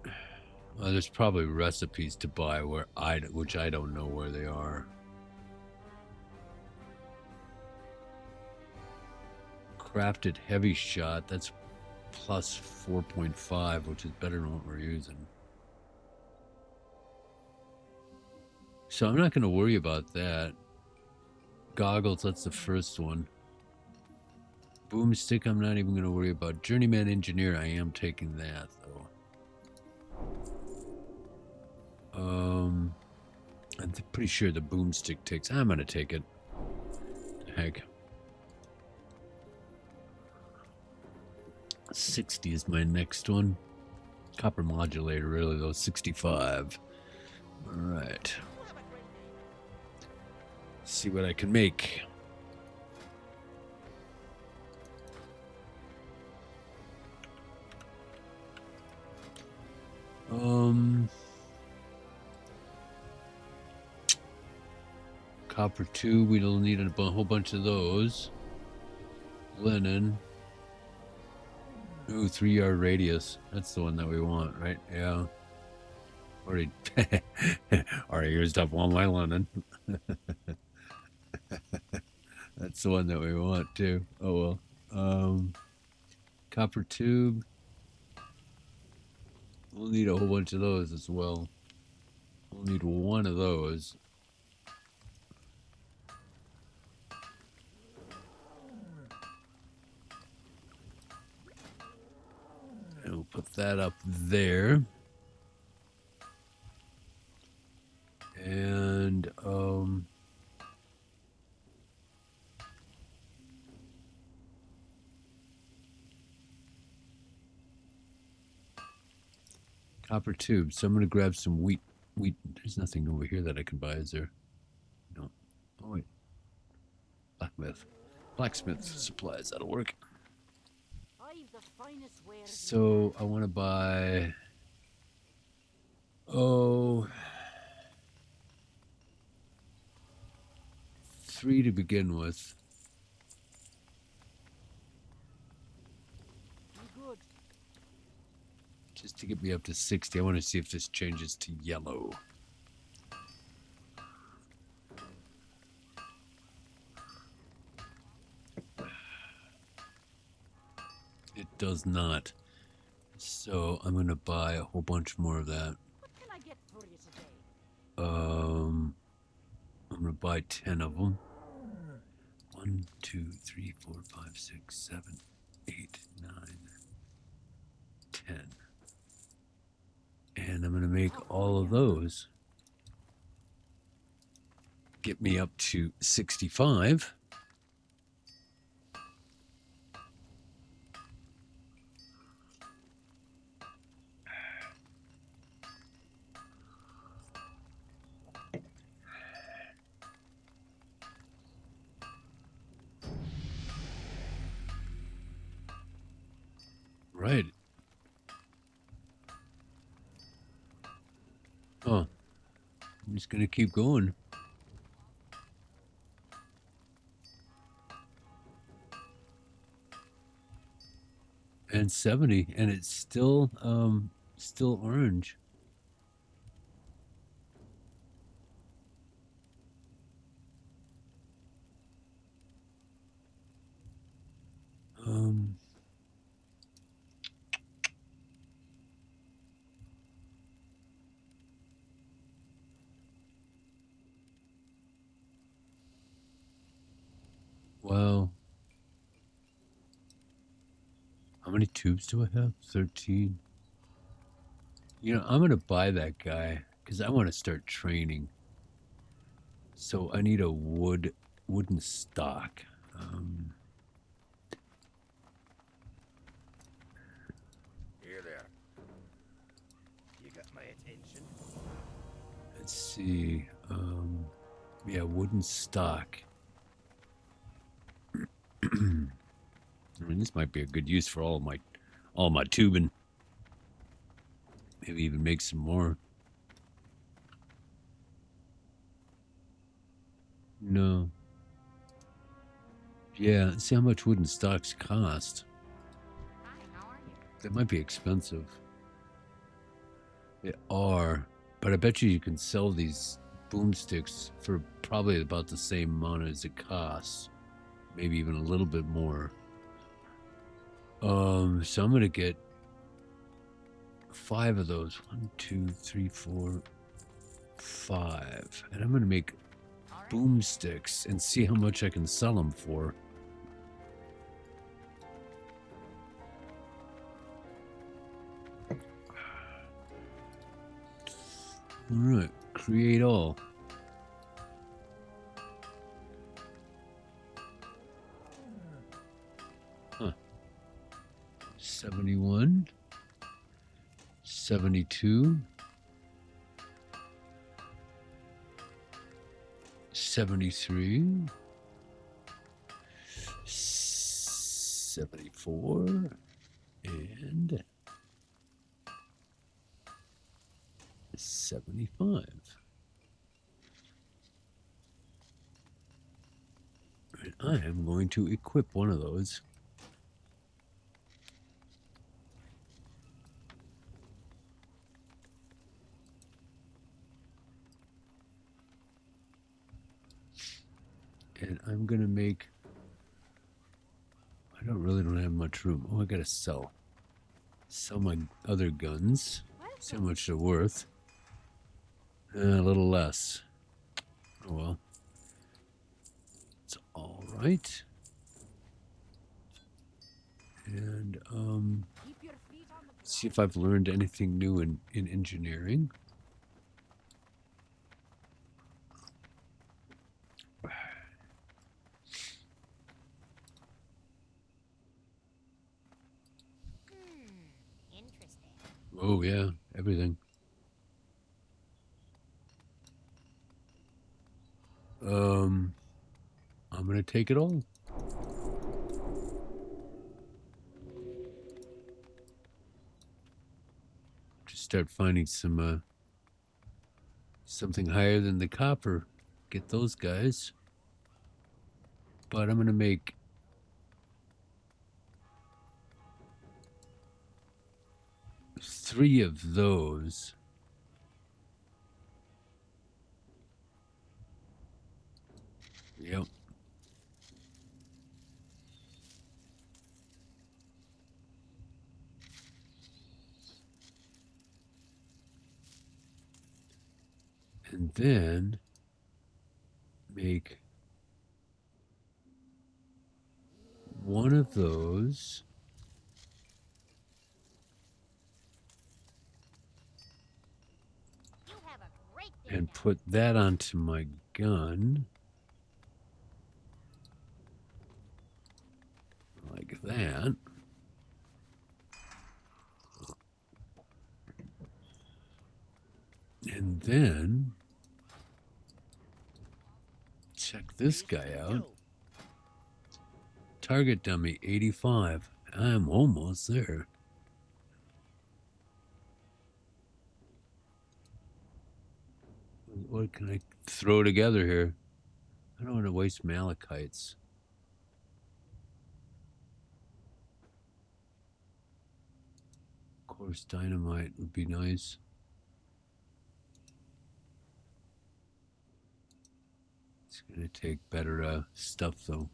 There's probably recipes to buy which I don't know where they are. Crafted heavy shot, that's plus 4.5, which is better than what we're using. So I'm not going to worry about that. Goggles, that's the first one. Boomstick, I'm not even going to worry about. Journeyman engineer, I am taking that though. I'm pretty sure the boomstick takes. I'm going to take it. Heck. 60 is my next one. Copper modulator, really though. 65. All right. You have a great day. See what I can make. Copper tube, we'll need a whole bunch of those. Linen. Ooh, 3-yard radius. That's the one that we want, right? Yeah. Already used up all my linen. That's the one that we want too. Oh well. Copper tube. We'll need a whole bunch of those as well. We'll need one of those. And we'll put that up there. And copper tube. So I'm gonna grab some wheat. There's nothing over here that I can buy, is there? No. Oh wait. Blacksmith supplies. That'll work. I've the finest wares. So I want to buy Oh, 3 to begin with. Be good. Just to get me up to 60. I want to see if this changes to yellow. It does not. So I'm going to buy a whole bunch more of that. What can I get for you today? I'm going to buy 10 of them. 1, 2, 3, 4, 5, 6, 7, 8, 9, 10. And I'm going to make all of those get me up to 65. Right. Oh, I'm just going to keep going. And 70, and it's still orange. Wow. How many tubes do I have? 13. You know, I'm going to buy that guy because I want to start training. So I need a wooden stock. Here there. You got my attention. Let's see. Yeah, wooden stock. I mean, this might be a good use for all my tubing. Maybe even make some more. No. Yeah, see how much wooden stocks cost. Hi, how are you? That might be expensive. They are, but I bet you can sell these boomsticks for probably about the same amount as it costs. Maybe even a little bit more. So I'm gonna get 5 of those. 1, 2, 3, 4, 5. And I'm gonna make All right. boomsticks and see how much I can sell them for. All right, create all. Huh. 71, 72, 73, 74, and 75. And I am going to equip one of those. And I'm going to make... I don't have much room. Oh, I got to sell. Sell my other guns. See how much they're worth. A little less. Oh well. It's all right. And Keep your feet on the see if I've learned anything new in engineering. Interesting. Oh yeah, everything. I'm gonna take it all. Just start finding some something higher than the copper. Get those guys. But I'm going to make three of those. Yep. And then make one of those. You have a great day And now. put that onto my gun. Like that. And then check this guy out. Target dummy 85. I'm almost there. What can I throw together here? I don't want to waste malachites. Of course, dynamite would be nice. It's going to take better stuff, though.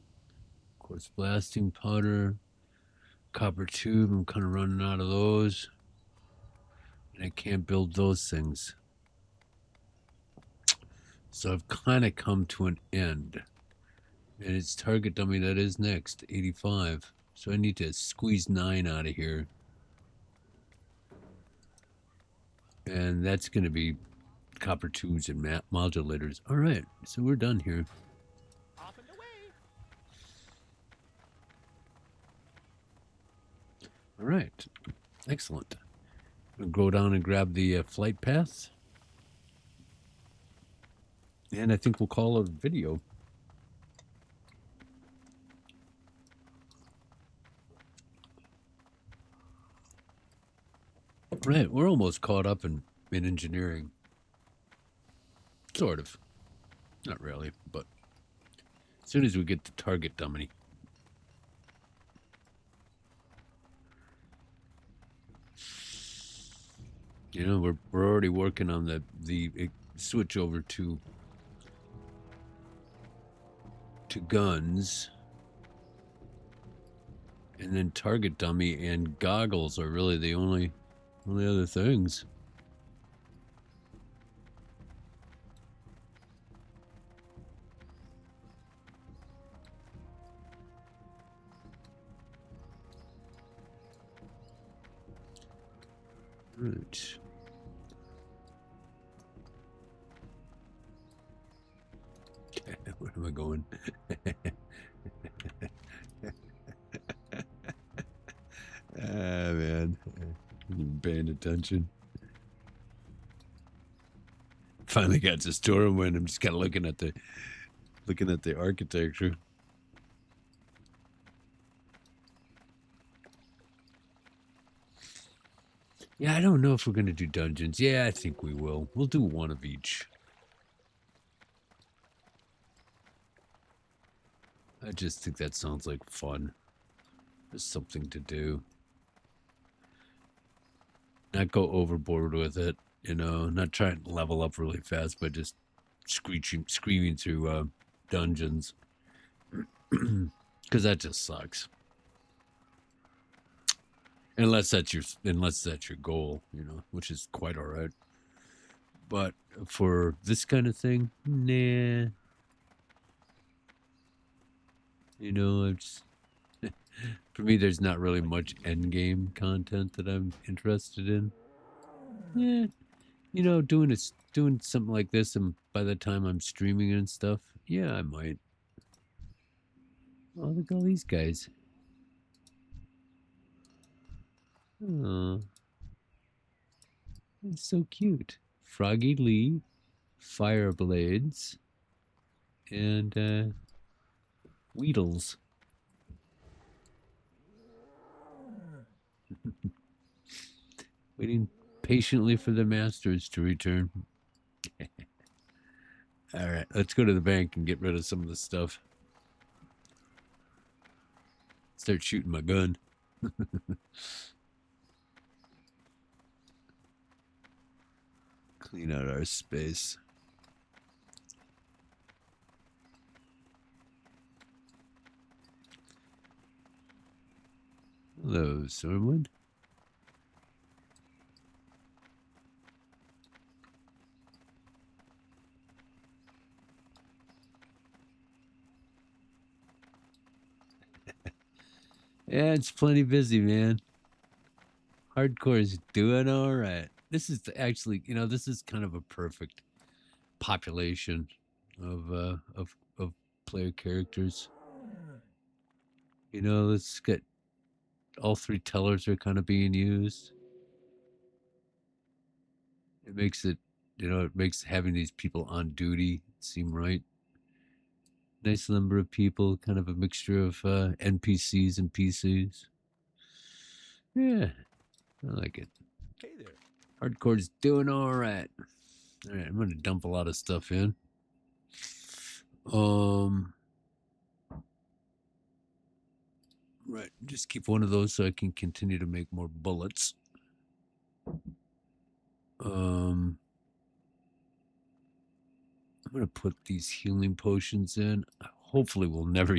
Of course, blasting powder, copper tube. I'm kind of running out of those. And I can't build those things. So I've kind of come to an end. And it's target dummy that is next, 85. So I need to squeeze 9 out of here. And that's going to be copper tubes and modulators. All right, so we're done here. Off and away. All right, excellent. We'll go down and grab the flight path. And I think we'll call it a video. Right, we're almost caught up in engineering. Sort of. Not really, but as soon as we get the target dummy. You know, we're already working on the switch over to guns. And then target dummy and goggles are really the only other things. Right. Where am I going? Ah, man. You paying attention? Finally got to Stormwind. I'm just kind of looking at the architecture. Yeah, I don't know if we're going to do dungeons. Yeah, I think we will. We'll do one of each. I just think that sounds like fun. There's something to do. Not go overboard with it, you know, not trying to level up really fast, but just screaming through dungeons. Because that just sucks. Unless that's your goal, you know, which is quite all right. But for this kind of thing, nah. You know, it's for me. There's not really much end game content that I'm interested in. Yeah, you know, doing something like this, and by the time I'm streaming and stuff, yeah, I might. Oh, look at all these guys. Oh, that's so cute. Froggy Lee, Fireblades, and Weedles. Waiting patiently for the masters to return. All right, let's go to the bank and get rid of some of the stuff. Start shooting my gun. Clean out our space. Hello, Stormwind. Yeah, it's plenty busy, man. Hardcore is doing all right. This is actually, you know, this is kind of a perfect population of player characters. You know, let's get all three tellers are kind of being used. It makes it, you know, it makes having these people on duty seem right. Nice number of people, kind of a mixture of NPCs and PCs. Yeah, I like it. Hey there. Hardcore's doing all right. All right, I'm going to dump a lot of stuff in. Right, just keep one of those so I can continue to make more bullets. I'm going to put these healing potions in. Hopefully we'll never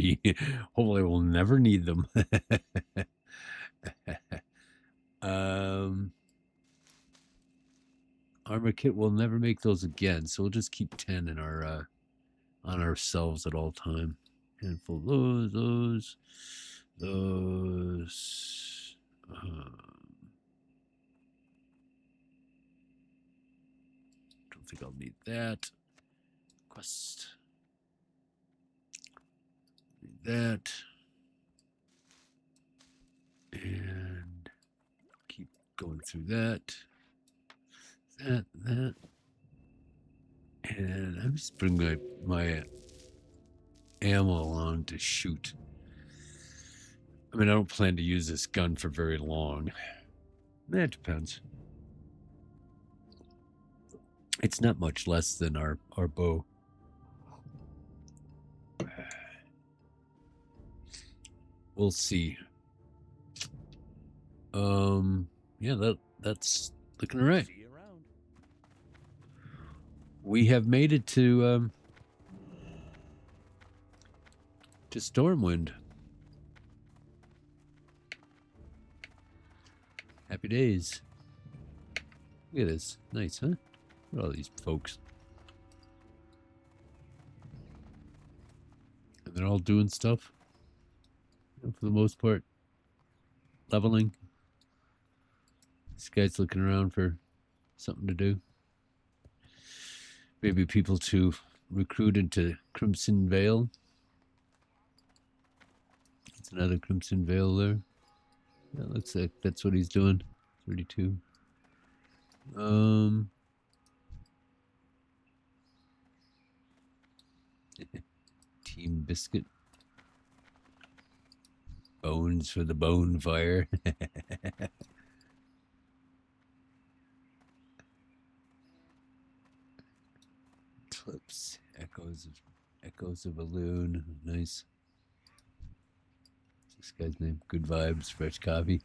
hopefully we'll never need them. Armor kit, we'll never make those again, so we'll just keep 10 in our on ourselves at all time. Handful of those. Don't think I'll need that. Quest. Need that. And keep going through that. That. And I'm just bringing my ammo along to shoot. I mean, I don't plan to use this gun for very long. That depends. It's not much less than our bow. We'll see. Yeah, that's looking all right. See you around. We have made it to Stormwind. Happy days. Look at this. Nice, huh? Look at all these folks. And they're all doing stuff. You know, for the most part. Leveling. This guy's looking around for something to do. Maybe people to recruit into Crimson Vale. It's another Crimson Vale there. Yeah, looks like that's what he's doing. 32. Team Biscuit. Bones for the bone fire. Clips. Echoes of a loon. Nice. What's this guy's name? Good vibes. Fresh coffee.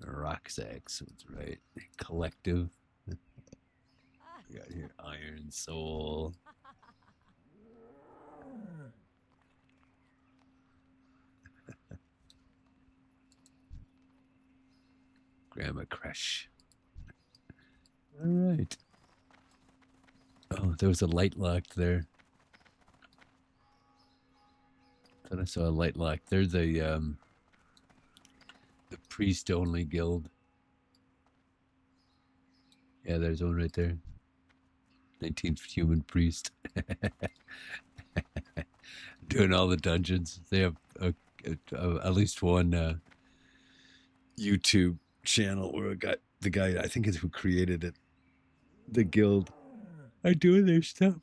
Rucksacks. That's right. Collective. We got here Iron Soul. Grandma Crush. All right. Oh, there was a light lock there. Thought I saw a light lock. They're the priest-only guild. Yeah, there's one right there. 19th human priest. Doing all the dungeons. They have at least one YouTube channel where the guy I think is who created it. The guild are doing their stuff.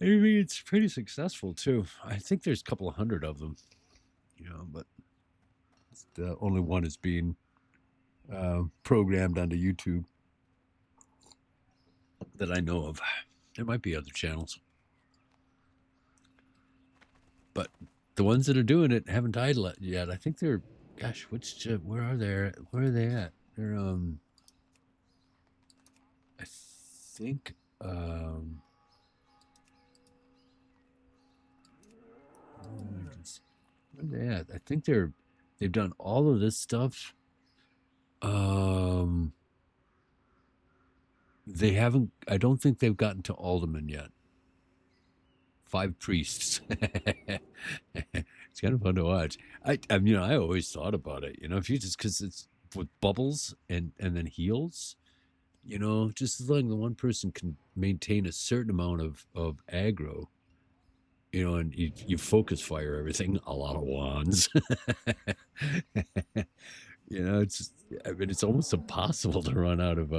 I mean, it's pretty successful too. I think there's a couple of hundred of them, you know, but the only one is being programmed onto YouTube that I know of. There might be other channels. But the ones that are doing it haven't died yet. I think they're, gosh, where are they? Where are they at? They're, I think, where are they at? I think they've done all of this stuff. They haven't, I don't think they've gotten to Alderman yet. 5 priests. It's kind of fun to watch. I mean, I always thought about it, you know, if you just, because it's with bubbles and then heals, you know, just as long as the one person can maintain a certain amount of aggro, you know, and you focus fire everything, a lot of wands. You know, it's just, I mean, it's almost impossible to run out of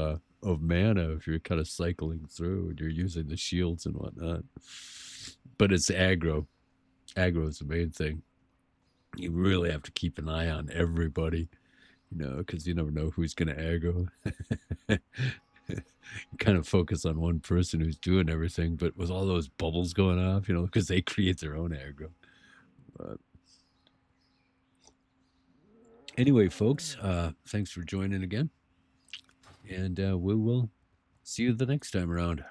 mana if you're kind of cycling through and you're using the shields and whatnot. But it's aggro. Aggro is the main thing. You really have to keep an eye on everybody, you know, because you never know who's going to aggro. You kind of focus on one person who's doing everything, but with all those bubbles going off, you know, because they create their own aggro. But anyway, folks, thanks for joining again. And we will see you the next time around.